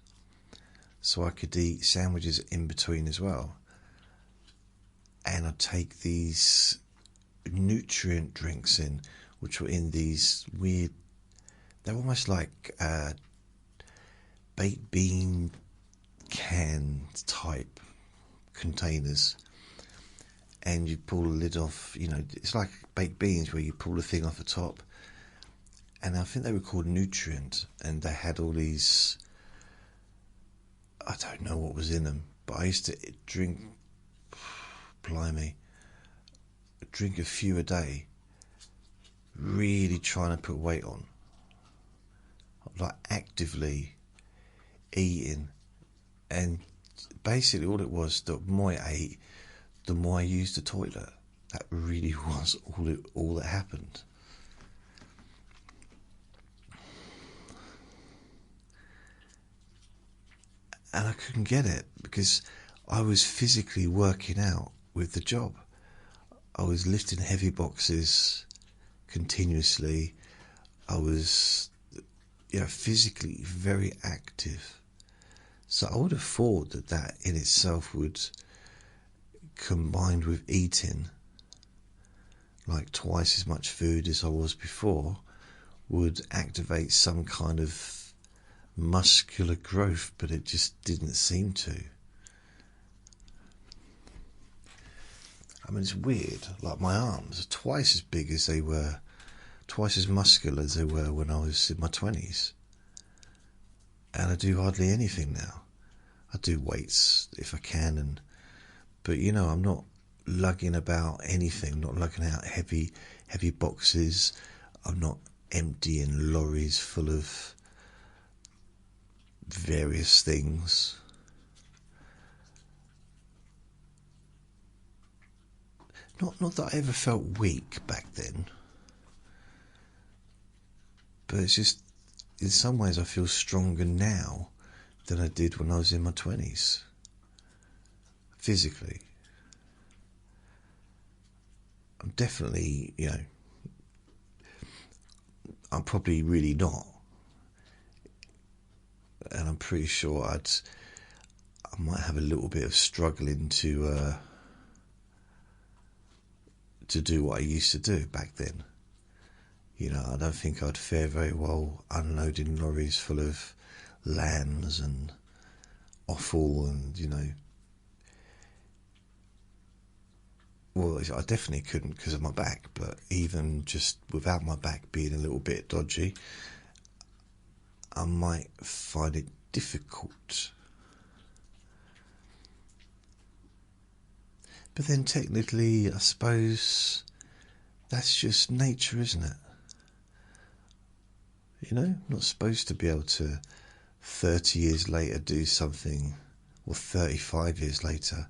So I could eat sandwiches in between as well. And I'd take these nutrient drinks in, which were in these weird... They're almost like baked bean can type containers. And you pull the lid off, it's like baked beans where you pull the thing off the top. And I think they were called Nutrient, and they had all these... I don't know what was in them, but I used to drink... Blimey. Drink a few a day. Really trying to put weight on. Like actively eating. And basically all it was, the more I ate, the more I used the toilet. That really was all that happened. And I couldn't get it because I was physically working out with the job. I was lifting heavy boxes continuously. I was physically very active. So I would have thought that in itself would, combined with eating like twice as much food as I was before, would activate some kind of muscular growth, but it just didn't seem to. I mean, it's weird. Like my arms are twice as big as they were twice as muscular as they were when I was in my 20s. And I do hardly anything now. I do weights if I can, but I'm not lugging about anything, not lugging out heavy boxes. I'm not emptying lorries full of various things. Not that I ever felt weak back then, but it's just, in some ways I feel stronger now than I did when I was in my 20s, physically. I'm definitely, I'm probably really not, and I'm pretty sure I might have a little bit of struggling to do what I used to do back then. I don't think I'd fare very well unloading lorries full of lambs and offal and, well, I definitely couldn't because of my back, but even just without my back being a little bit dodgy, I might find it difficult. But then technically, I suppose that's just nature, isn't it? Not supposed to be able to 30 years later do something, or 35 years later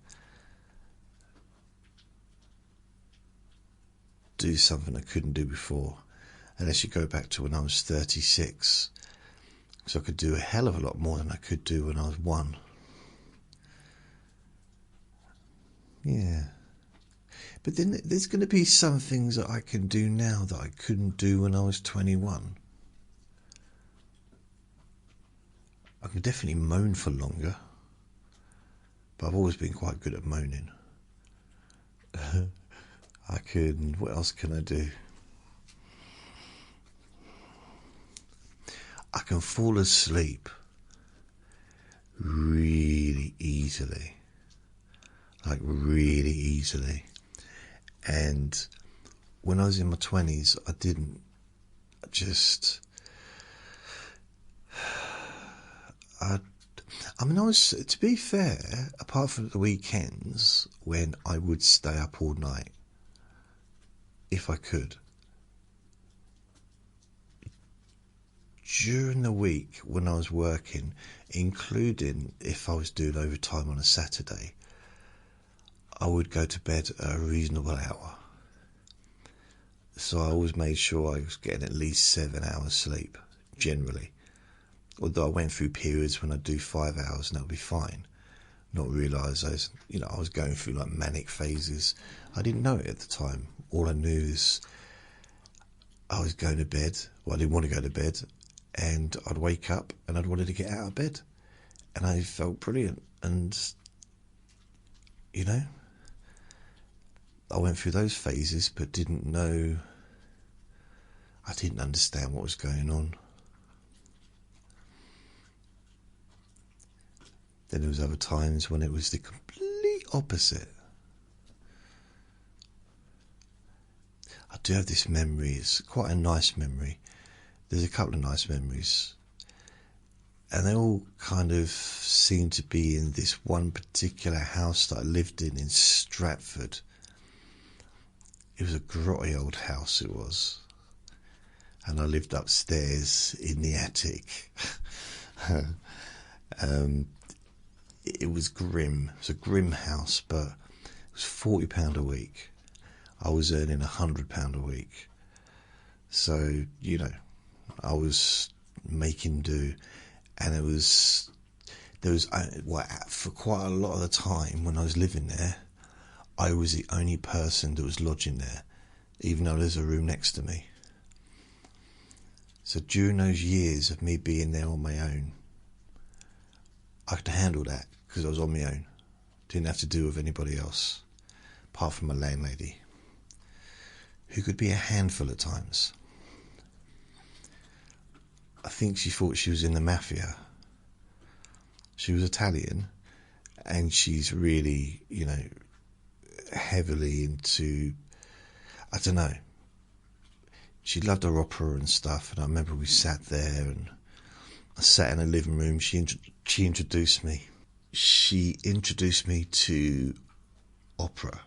do something I couldn't do before, unless you go back to when I was 36, so I could do a hell of a lot more than I could do when I was 1. Yeah. But then there's going to be some things that I can do now that I couldn't do when I was 21. I can definitely moan for longer, but I've always been quite good at moaning. What else can I do? I can fall asleep really easily. Like really easily. And when I was in my 20s, I didn't. I was, to be fair, apart from the weekends when I would stay up all night, if I could. During the week when I was working, including if I was doing overtime on a Saturday, I would go to bed at a reasonable hour. So I always made sure I was getting at least 7 hours sleep, generally. Although I went through periods when I'd do 5 hours and that would be fine. Not realise I was going through like manic phases. I didn't know it at the time. All I knew is I was going to bed. Well, I didn't want to go to bed, and I'd wake up and I'd wanted to get out of bed, and I felt brilliant. And I went through those phases, but didn't know. I didn't understand what was going on. Then there was other times when it was the complete opposite. I do have this memory. It's quite a nice memory. There's a couple of nice memories. And they all kind of seem to be in this one particular house that I lived in Stratford. It was a grotty old house, it was. And I lived upstairs in the attic. It was grim. It was a grim house, but it was £40 a week. I was earning £100 a week. So, I was making do. And there was for quite a lot of the time when I was living there, I was the only person that was lodging there, even though there's a room next to me. So during those years of me being there on my own, I could handle that because I was on my own. Didn't have to deal with anybody else, apart from my landlady, who could be a handful at times. I think she thought she was in the mafia. She was Italian, and she's really, heavily into, I don't know, she loved her opera and stuff, and I remember we sat there, and I sat in her living room. She introduced me. She introduced me to opera.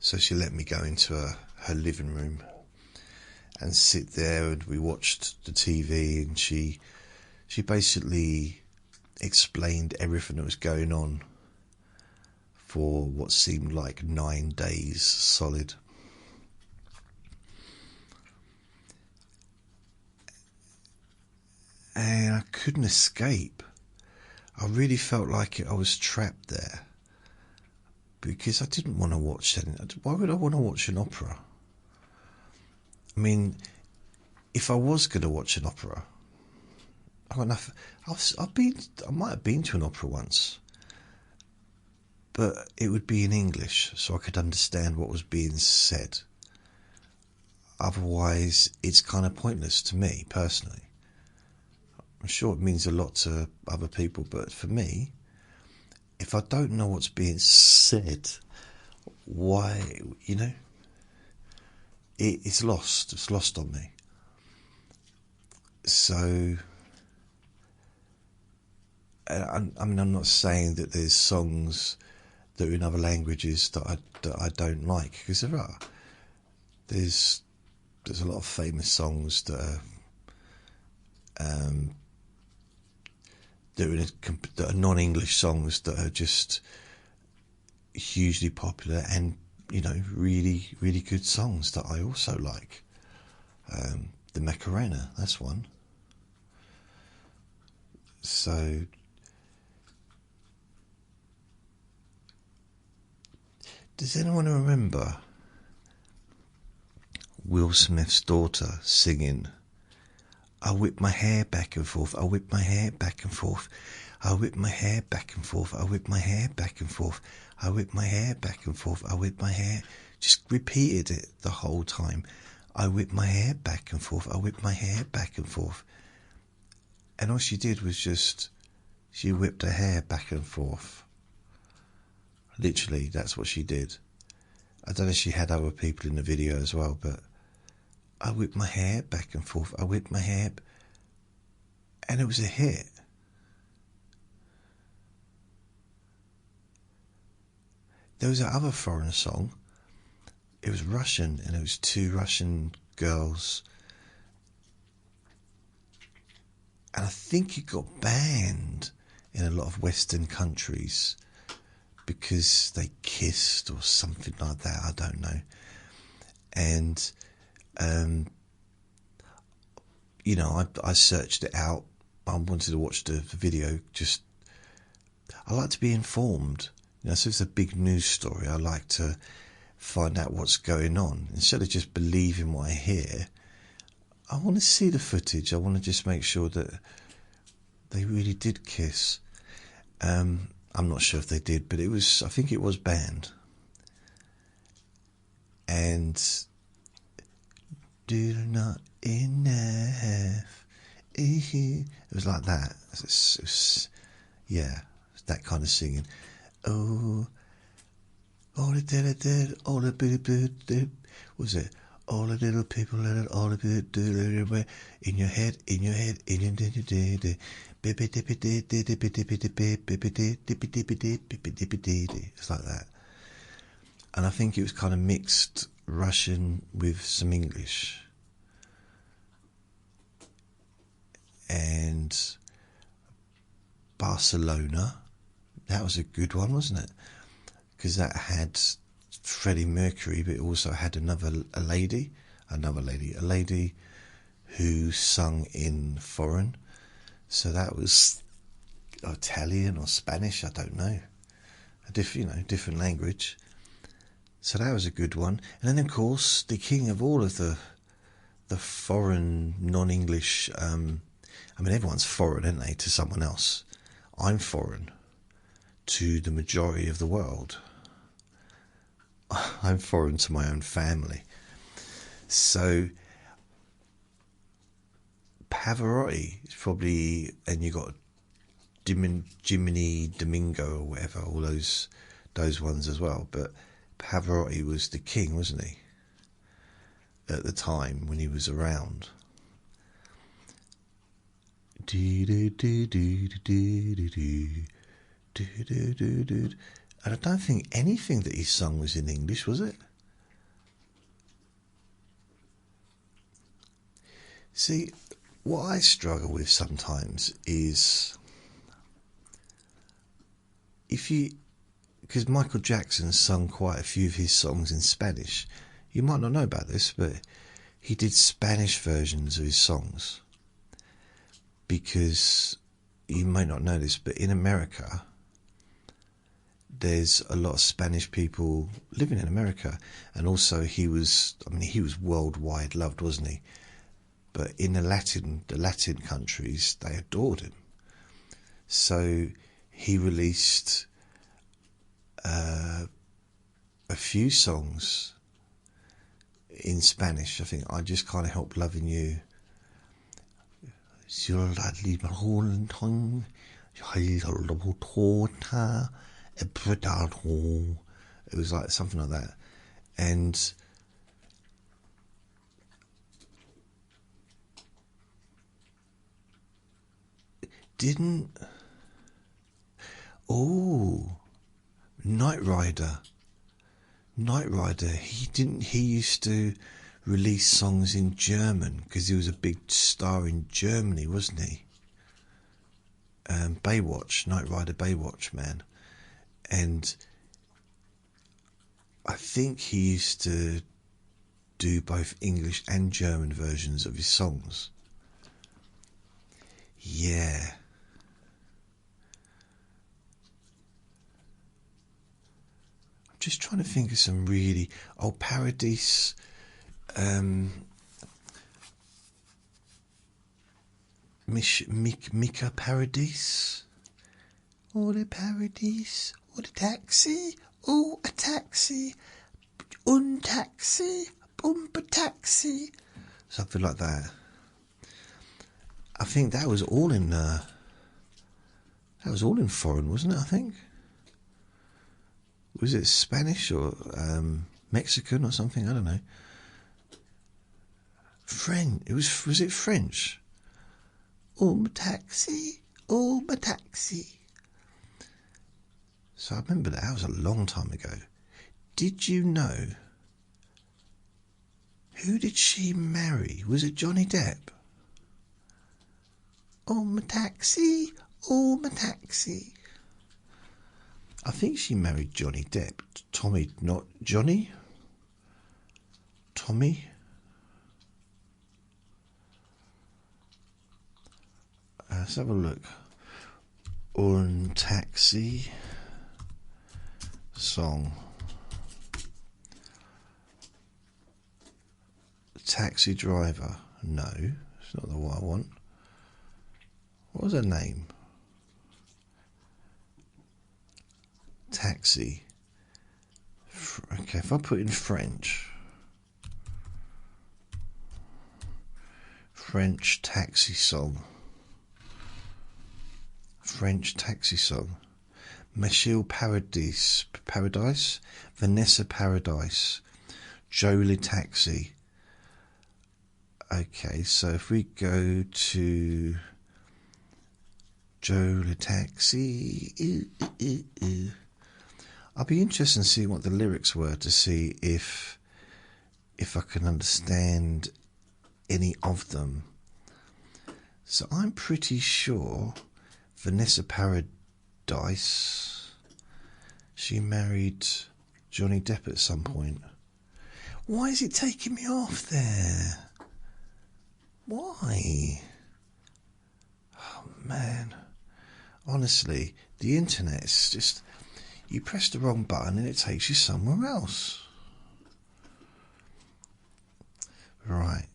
So she let me go into her living room and sit there, and we watched the TV, and she basically explained everything that was going on for what seemed like 9 days solid. And I couldn't escape. I really felt like I was trapped there, because I didn't want to watch anything. Why would I want to watch an opera? I mean, if I was going to watch an opera, I might have been to an opera once, but it would be in English, so I could understand what was being said. Otherwise, it's kind of pointless to me personally. I'm sure it means a lot to other people, but for me, if I don't know what's being said, why, it's lost. It's lost on me. So, I mean, I'm not saying that there's songs that are in other languages that I don't like, because there are. There's a lot of famous songs that are non-English songs that are just hugely popular, and really, really good songs that I also like. The Macarena, that's one. So does anyone remember Will Smith's daughter singing, "I whip my hair back and forth, I whip my hair back and forth, I whip my hair back and forth, I whip my hair back and forth, I whip my hair back and forth, I whip my hair," just repeated it the whole time. I whip my hair back and forth, I whip my hair back and forth. And all she did was she whipped her hair back and forth. Literally, that's what she did. I don't know if she had other people in the video as well, but I whip my hair back and forth, I whip my hair, and it was a hit. There was that other foreign song. It was Russian, and it was two Russian girls, and I think it got banned in a lot of Western countries because they kissed or something like that. I don't know. And I searched it out. I wanted to watch the video. I like to be informed. So if it's a big news story, I like to find out what's going on instead of just believing what I hear. I want to see the footage. I want to just make sure that they really did kiss. I'm not sure if they did, but I think it was banned. And do not enough. It was like that. That kind of singing. Oh, all the did, all the did. Was it? All the little people let it all do in your head, in your head, in your head. It's like that. And I think it was kind of mixed Russian with some English. And Barcelona, that was a good one, wasn't it? Because that had Freddie Mercury, but it also had a lady who sung in foreign. So that was Italian or Spanish, I don't know, different language. So that was a good one. And then of course the king of all of the foreign non-English. Everyone's foreign, aren't they, to someone else? I'm foreign to the majority of the world. I'm foreign to my own family. So Pavarotti is probably, and you got Jiminy Domingo or whatever, all those ones as well. But Pavarotti was the king, wasn't he? at the time when he was around. And I don't think anything that he sung was in English, was it? See, what I struggle with sometimes is because Michael Jackson sung quite a few of his songs in Spanish. You might not know about this, but he did Spanish versions of his songs. Because you may not know this, but in America, there's a lot of Spanish people living in America, and also he was worldwide loved, wasn't he? But in the Latin countries, they adored him. So he released a few songs in Spanish. I think I Just Can't Help Loving You. It was like something like that. And Knight Rider, he used to release songs in German because he was a big star in Germany, wasn't he? Baywatch, Knight Rider, Baywatch, man. And I think he used to do both English and German versions of his songs. Yeah. I'm just trying to think of some really... Paradise... Mika Paradise. Oh, the Paradise. Oh, the taxi. Oh, a taxi. Taxi. Bumper taxi. Something like that. I think that was all in foreign, wasn't it? I think. Was it Spanish or Mexican or something? I don't know. French. Was it French? Oh, my taxi. Oh, my taxi. So I remember that was a long time ago. Did you know? Who did she marry? Was it Johnny Depp? Oh, my taxi. Oh, my taxi. I think she married Johnny Depp. Tommy, not Johnny. Tommy. Let's have a look. Un taxi song. Taxi driver. No, it's not the one I want. What was her name? Taxi. Okay, if I put in French taxi song. French taxi song. Michelle Paradise, Vanessa Paradise, Jolie Taxi. Okay, so if we go to Jolie Taxi, I'll be interested in seeing what the lyrics were to see if I can understand any of them. So I'm pretty sure Vanessa Paradise, she married Johnny Depp at some point. Why is it taking me off there? Why? Oh man, honestly, the internet's just, you press the wrong button and it takes you somewhere else. Right.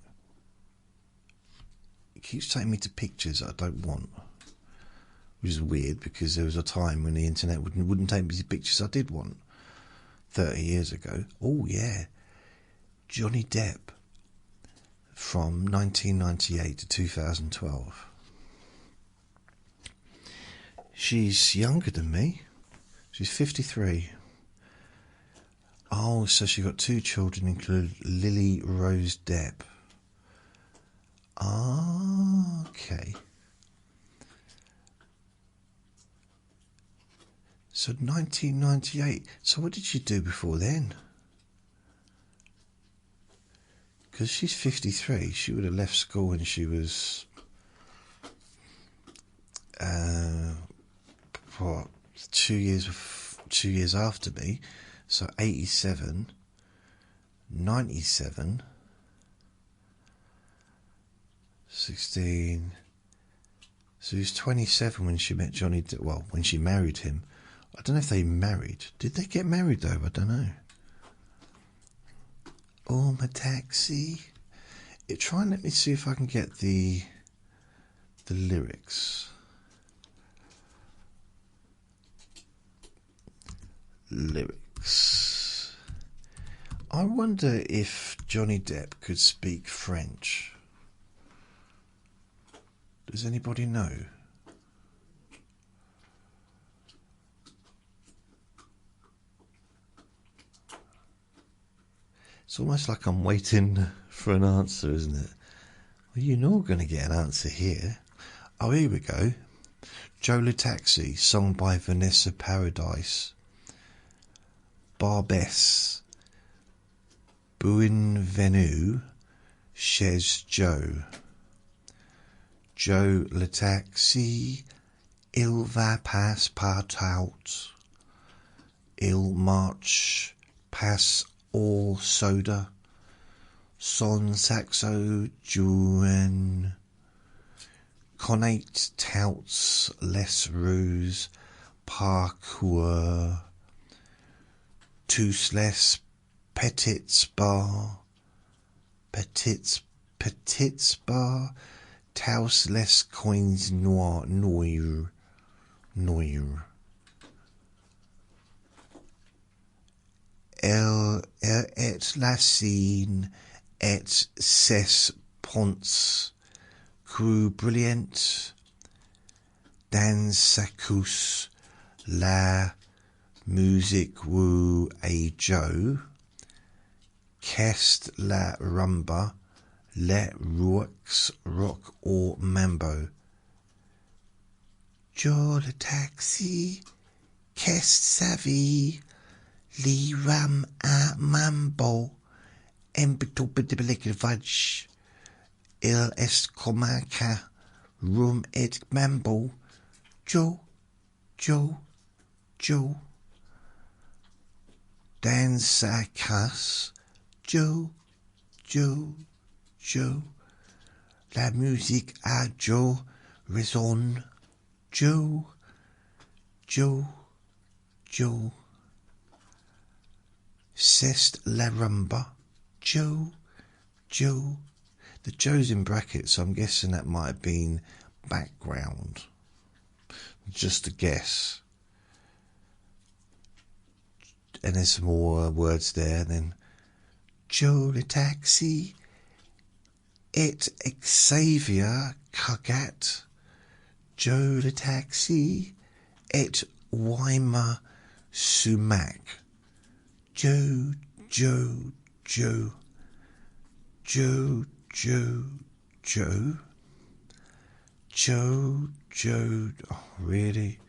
It keeps taking me to pictures I don't want. Which is weird because there was a time when the internet wouldn't take me to pictures I did want. 30 years ago. Oh yeah. Johnny Depp from 1998 to 2012. She's younger than me. She's 53. Oh, so she got 2 children, including Lily Rose Depp. Ah, okay. So 1998. So what did she do before then? Because she's 53. She would have left school when she was... what, 2 years after me. So 87, 97, 16... So he was 27 when she met Johnny Depp. Well, when she married him. I don't know if they married. Did they get married though? I don't know. Oh, my taxi. Try and let me see if I can get the lyrics. Lyrics. I wonder if Johnny Depp could speak French. Does anybody know? It's almost like I'm waiting for an answer, isn't it? Well, you're not going to get an answer here. Oh, here we go. Joe Le Taxi, sung by Vanessa Paradis. Barbès. Bienvenue chez Joe. Joe Le Taxi, il va passe partout. Il marche passe au soda. Son saxo Jouen. Connaît touts les rues parcours. Tous les petits bars. Petits bars. Tous les coins noirs. Elle est la scène et ses ponts cru brillant dans sa couche la musique woo et Joe cast la rumba les rocks rock or mambo. Joe Le Taxi cast sa vie li ram a mambo en betobedebelekedvaj il est comaca rum et mambo. Joe dans sa casse. Joe la musique à Joe résonne. Joe c'est la rumba. Joe. The Joe's in brackets, so I'm guessing that might have been background. Just a guess. And there's some more words there. Then Joe Le Taxi et Xavier Cagat. Joe Le Taxi et Weimar Sumac. Joe. Oh, really?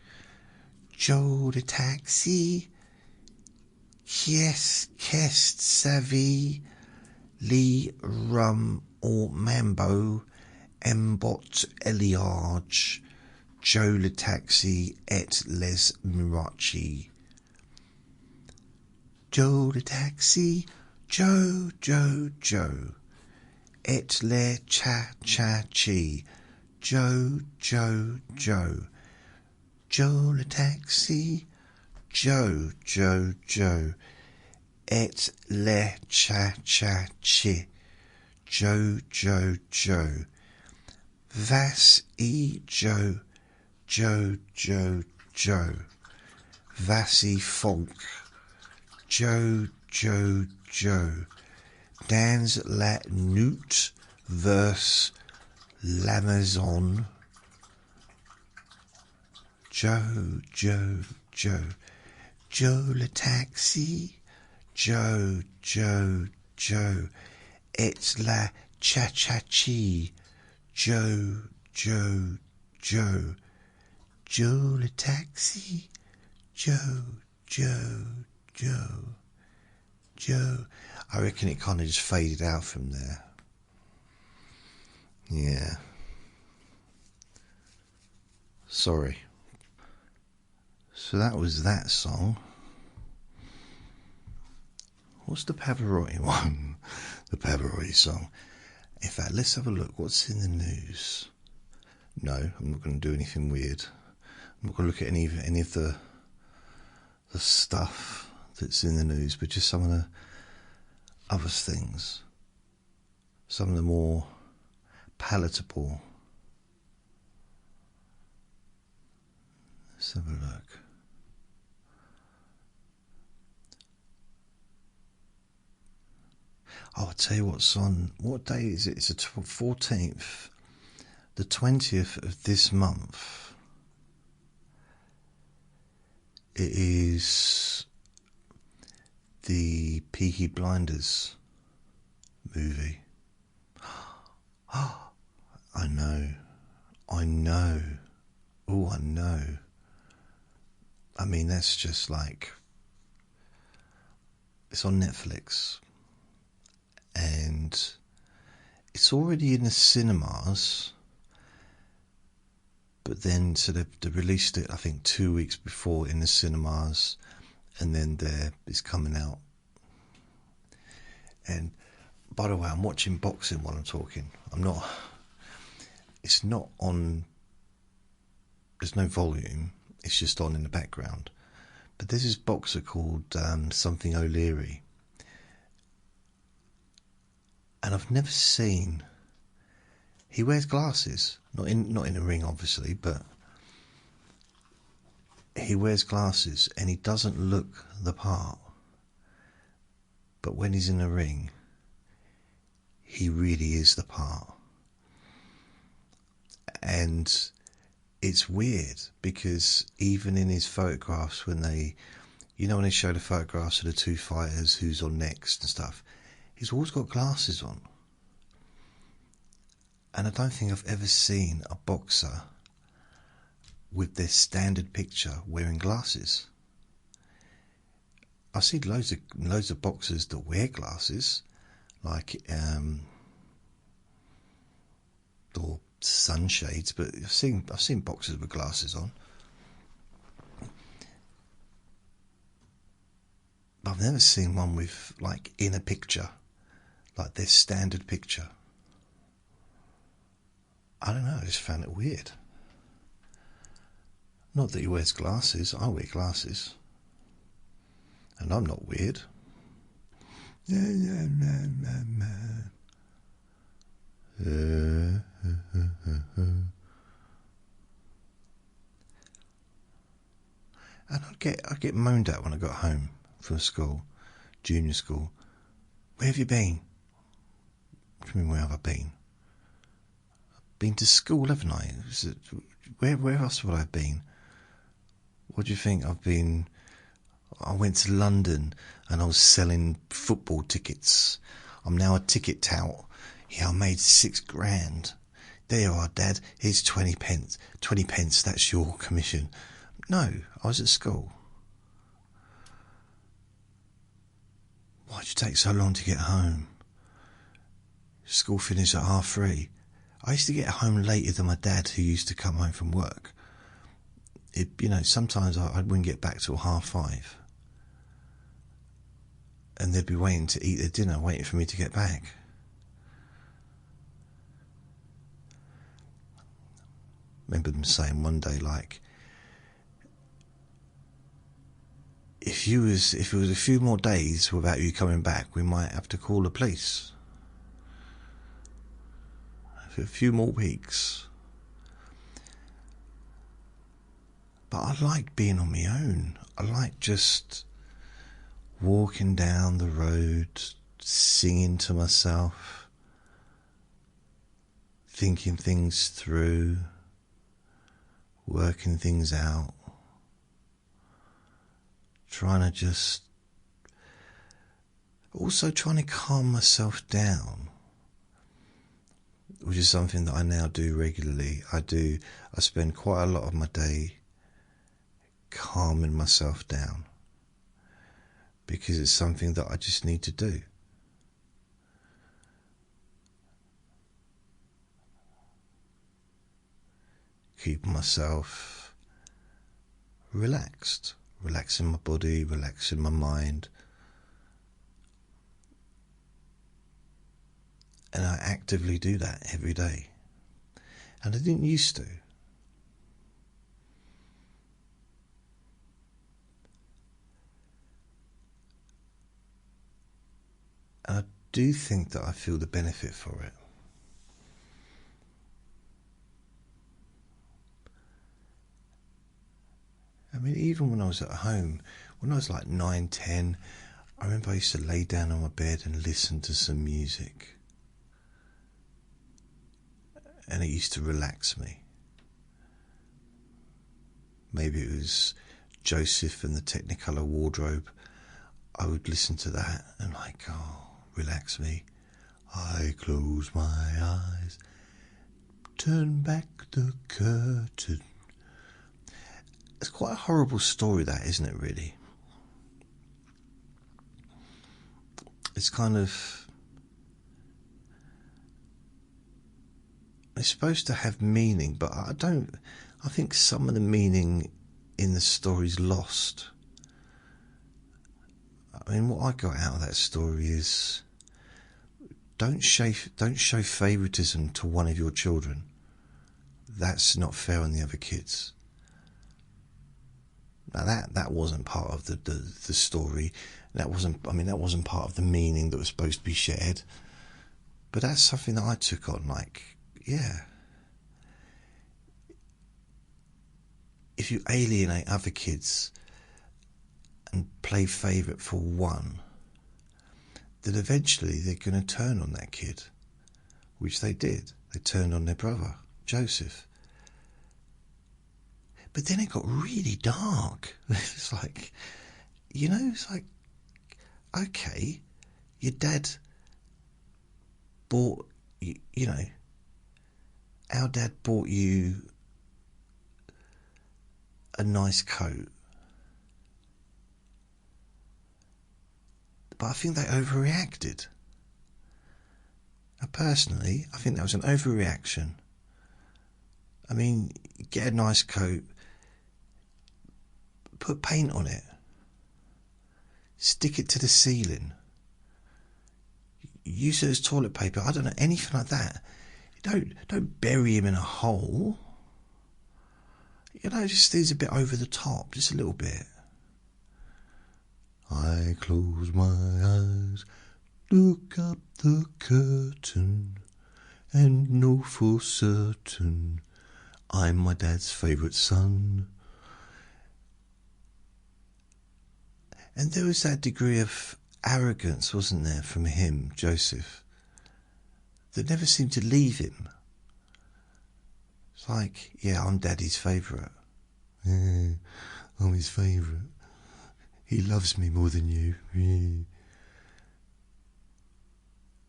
Joe Le Taxi. Qu'est sa vie? Li rum or mambo. Embot Eliage. Joe Le Taxi et les Mirachi. Joe Le Taxi. Joe. Et le cha-cha-chi. Joe. Joe Le Taxi. Joe. Et le cha-cha-chi. Joe. Vas-y, Joe. Vas-y, funk. Joe. Dans la nuit vers l'Amazon. Joe Le Taxi. Joe, Joe, Joe. It's la cha-cha-chi. Joe, Joe, Joe. Joe the taxi. Joe, Joe, Joe, Joe. I reckon it kind of just faded out from there. Yeah. Sorry. So that was that song. What's the Pavarotti one? The Pavarotti song. In fact, let's have a look. What's in the news? No, I'm not going to do anything weird. I'm not going to look at any of the stuff that's in the news, but just some of the other things. Some of the more palatable. Let's have a look. Oh, I'll tell you what's on. What day is it? It's the 14th. The 20th of this month. It is the Peaky Blinders movie. I know. Oh, I know. I mean, that's just like... It's on Netflix. And it's already in the cinemas. But then, so they released it, I think, 2 weeks before in the cinemas. And then it's coming out. And, by the way, I'm watching boxing while I'm talking. It's not on... There's no volume. It's just on in the background. But there's this boxer called something O'Leary. And I've never seen... He wears glasses. Not in a ring, obviously, but... He wears glasses and he doesn't look the part. But when he's in a ring, he really is the part. And it's weird because even in his photographs, when they show the photographs of the two fighters, who's on next and stuff, he's always got glasses on. And I don't think I've ever seen a boxer with their standard picture wearing glasses. I see loads of boxers that wear glasses, like or sunshades, but I've seen boxers with glasses on. But I've never seen one with like in a picture, like their standard picture. I don't know, I just found it weird. Not that he wears glasses, I wear glasses. And I'm not weird. And I'd get moaned at when I got home from school, junior school. Where have you been? What do you mean, where have I been? I've been to school, haven't I? Where else would I have been? What do you think I've been? I went to London and I was selling football tickets. I'm now a ticket tout. Yeah, I made £6,000. There you are, Dad. Here's 20 pence. 20 pence, that's your commission. No, I was at school. Why'd you take so long to get home? School finished at 3:30. I used to get home later than my dad, who used to come home from work. Sometimes I wouldn't get back till 5:30. And they'd be waiting to eat their dinner, waiting for me to get back. Remember them saying one day, like, if it was a few more days without you coming back, we might have to call the police. For a few more weeks. But I like being on my own. I like just walking down the road, singing to myself, thinking things through, working things out, trying to just Also trying to calm myself down, which is something that I now do regularly. I spend quite a lot of my day calming myself down because it's something that I just need to do. Keep myself relaxed, relaxing my body, relaxing my mind. And I actively do that every day. And I didn't used to. And I do think that I feel the benefit for it. I mean, even when I was at home, when I was like 9, 10, I remember I used to lay down on my bed and listen to some music. And it used to relax me. Maybe it was Joseph and the Technicolor Wardrobe. I would listen to that and like, oh, relax me. I close my eyes, turn back the curtain. It's quite a horrible story, that, isn't it, really? It's kind of... It's supposed to have meaning, but I think some of the meaning in the story's lost. I mean, what I got out of that story is don't show favouritism to one of your children. That's not fair on the other kids. Now that wasn't part of the story. That wasn't part of the meaning that was supposed to be shared. But that's something that I took on, like, yeah. If you alienate other kids and play favourite for one, then eventually they're going to turn on that kid, which they did. They turned on their brother, Joseph. But then it got really dark. It's like, it's like, okay, your dad bought, our dad bought you a nice coat. But I think they overreacted. Now, personally, I think that was an overreaction. I mean, get a nice coat, put paint on it, stick it to the ceiling, use it as toilet paper. I don't know, anything like that. Don't bury him in a hole. Just use a bit over the top, just a little bit. I close my eyes, look up the curtain, and know for certain I'm my dad's favourite son. And there was that degree of arrogance, wasn't there, from him, Joseph, that never seemed to leave him. It's like, yeah, I'm Daddy's favourite. Yeah, I'm his favourite. He loves me more than you. Yeah.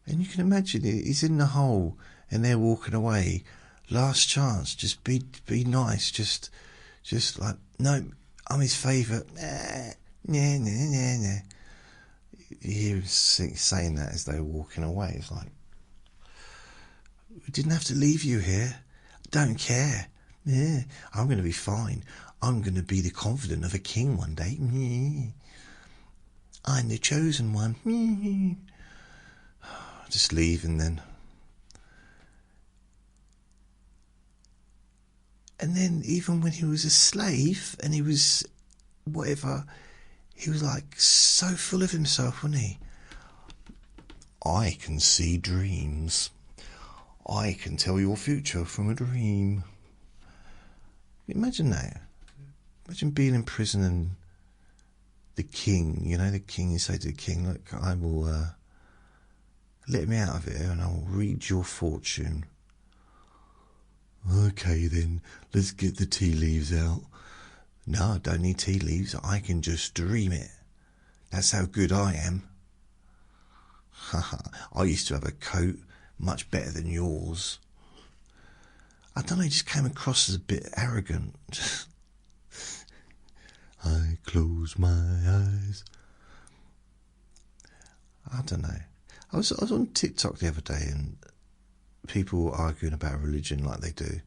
And you can imagine, he's in the hole and they're walking away. Last chance, just be nice. Just like, no, I'm his favourite. Nah. You hear him saying that as they were walking away. It's like, we didn't have to leave you here. Don't care. Yeah, I'm going to be fine. I'm going to be the confidant of a king one day. I'm the chosen one. Just leave, and then even when he was a slave and he was whatever, he was like so full of himself, wasn't he? I can see dreams. I can tell your future from a dream. Imagine that. Imagine being in prison and the king, the king, you say to the king, look, I will let me out of here and I will read your fortune. Okay then, let's get the tea leaves out. No, I don't need tea leaves, I can just dream it. That's how good I am. I used to have a coat much better than yours. I don't know, he just came across as a bit arrogant. I close my eyes. I don't know. I was on TikTok the other day and people were arguing about religion like they do.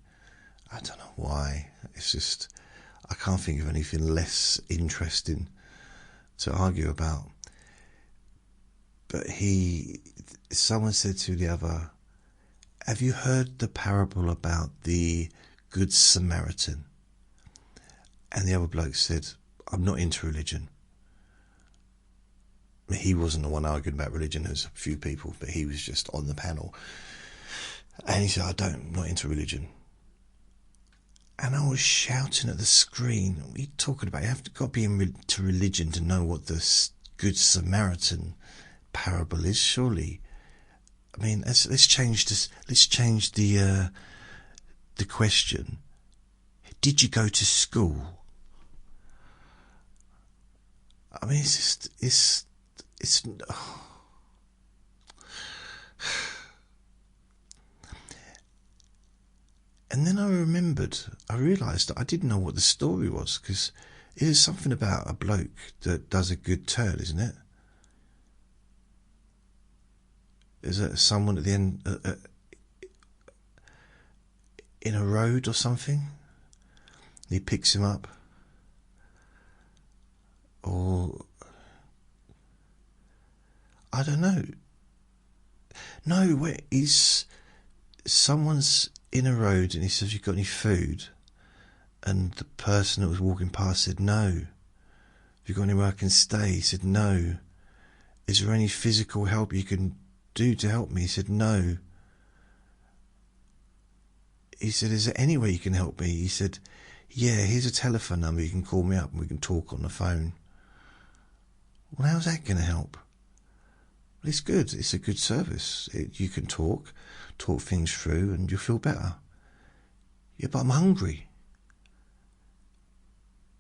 I don't know why. It's just, I can't think of anything less interesting to argue about. But someone said to the other, have you heard the parable about the Good Samaritan? And the other bloke said, I'm not into religion. He wasn't the one arguing about religion, there was a few people, but he was just on the panel. And he said, I'm not into religion. And I was shouting at the screen, what are you talking about? You have got to be into religion to know what the Good Samaritan parable is, surely. I mean, let's change this. Let's change the question. Did you go to school? I mean, it's oh. And then I realised that I didn't know what the story was, because it is something about a bloke that does a good turn, isn't it? Is it someone at the end in a road or something? He picks him up, or I don't know. No, wait, someone's in a road and he says, "You got any food?" And the person that was walking past said, "No." "Have you got anywhere I can stay?" He said, "No." "Is there any physical help you can do to help me?" He said, "No." He said, "Is there any way you can help me?" He said, "Yeah, here's a telephone number, you can call me up and we can talk on the phone." Well, how's that going to help? Well, it's good, it's a good service. You can talk things through and you'll feel better. "Yeah, but I'm hungry."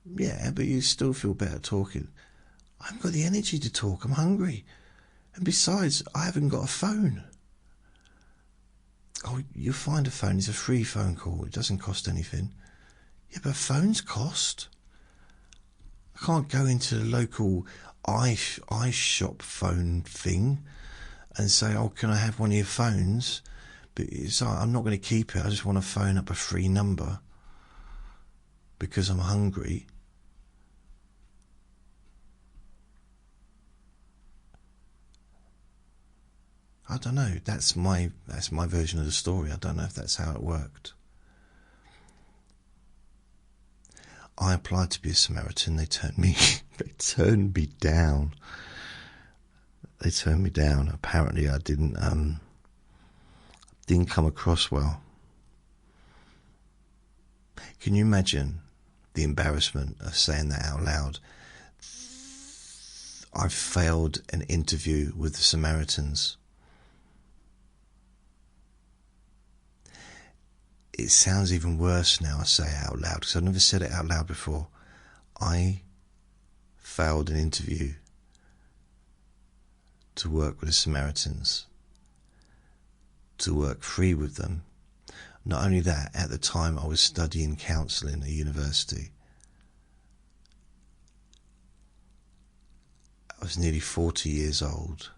"Yeah, but you still feel better talking." "I haven't got the energy to talk, I'm hungry. And besides, I haven't got a phone." "Oh, you'll find a phone, it's a free phone call, it doesn't cost anything." "Yeah, but phones cost. I can't go into the local iShop phone thing and say, 'Oh, can I have one of your phones?' But I'm not going to keep it, I just want to phone up a free number because I'm hungry." I don't know. That's my version of the story. I don't know if that's how it worked. I applied to be a Samaritan. They turned me down. They turned me down. Apparently, I didn't come across well. Can you imagine the embarrassment of saying that out loud? I failed an interview with the Samaritans. It sounds even worse now I say it out loud, because I've never said it out loud before. I failed an interview to work with the Samaritans, to work free with them. Not only that, at the time I was studying counselling at university. I was nearly 40 years old.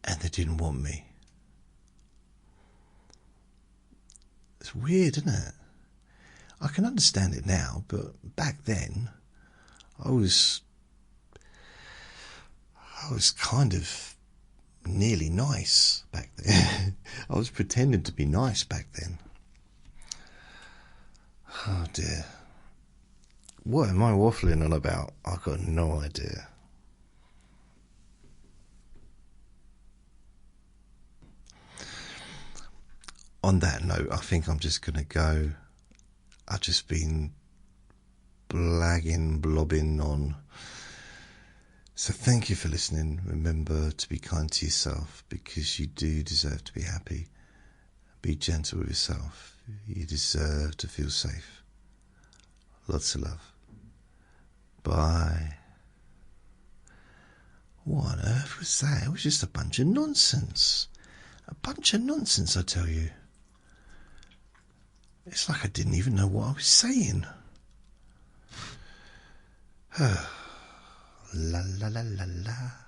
And they didn't want me. It's weird, isn't it? I can understand it now, but back then, I was kind of nearly nice back then. I was pretending to be nice back then. Oh dear. What am I waffling on about? I've got no idea. On that note, I think I'm just going to go. I've just been blobbing on. So thank you for listening. Remember to be kind to yourself, because you do deserve to be happy. Be gentle with yourself. You deserve to feel safe. Lots of love. Bye. What on earth was that? It was just a bunch of nonsense. A bunch of nonsense, I tell you. It's like I didn't even know what I was saying. La la la la la.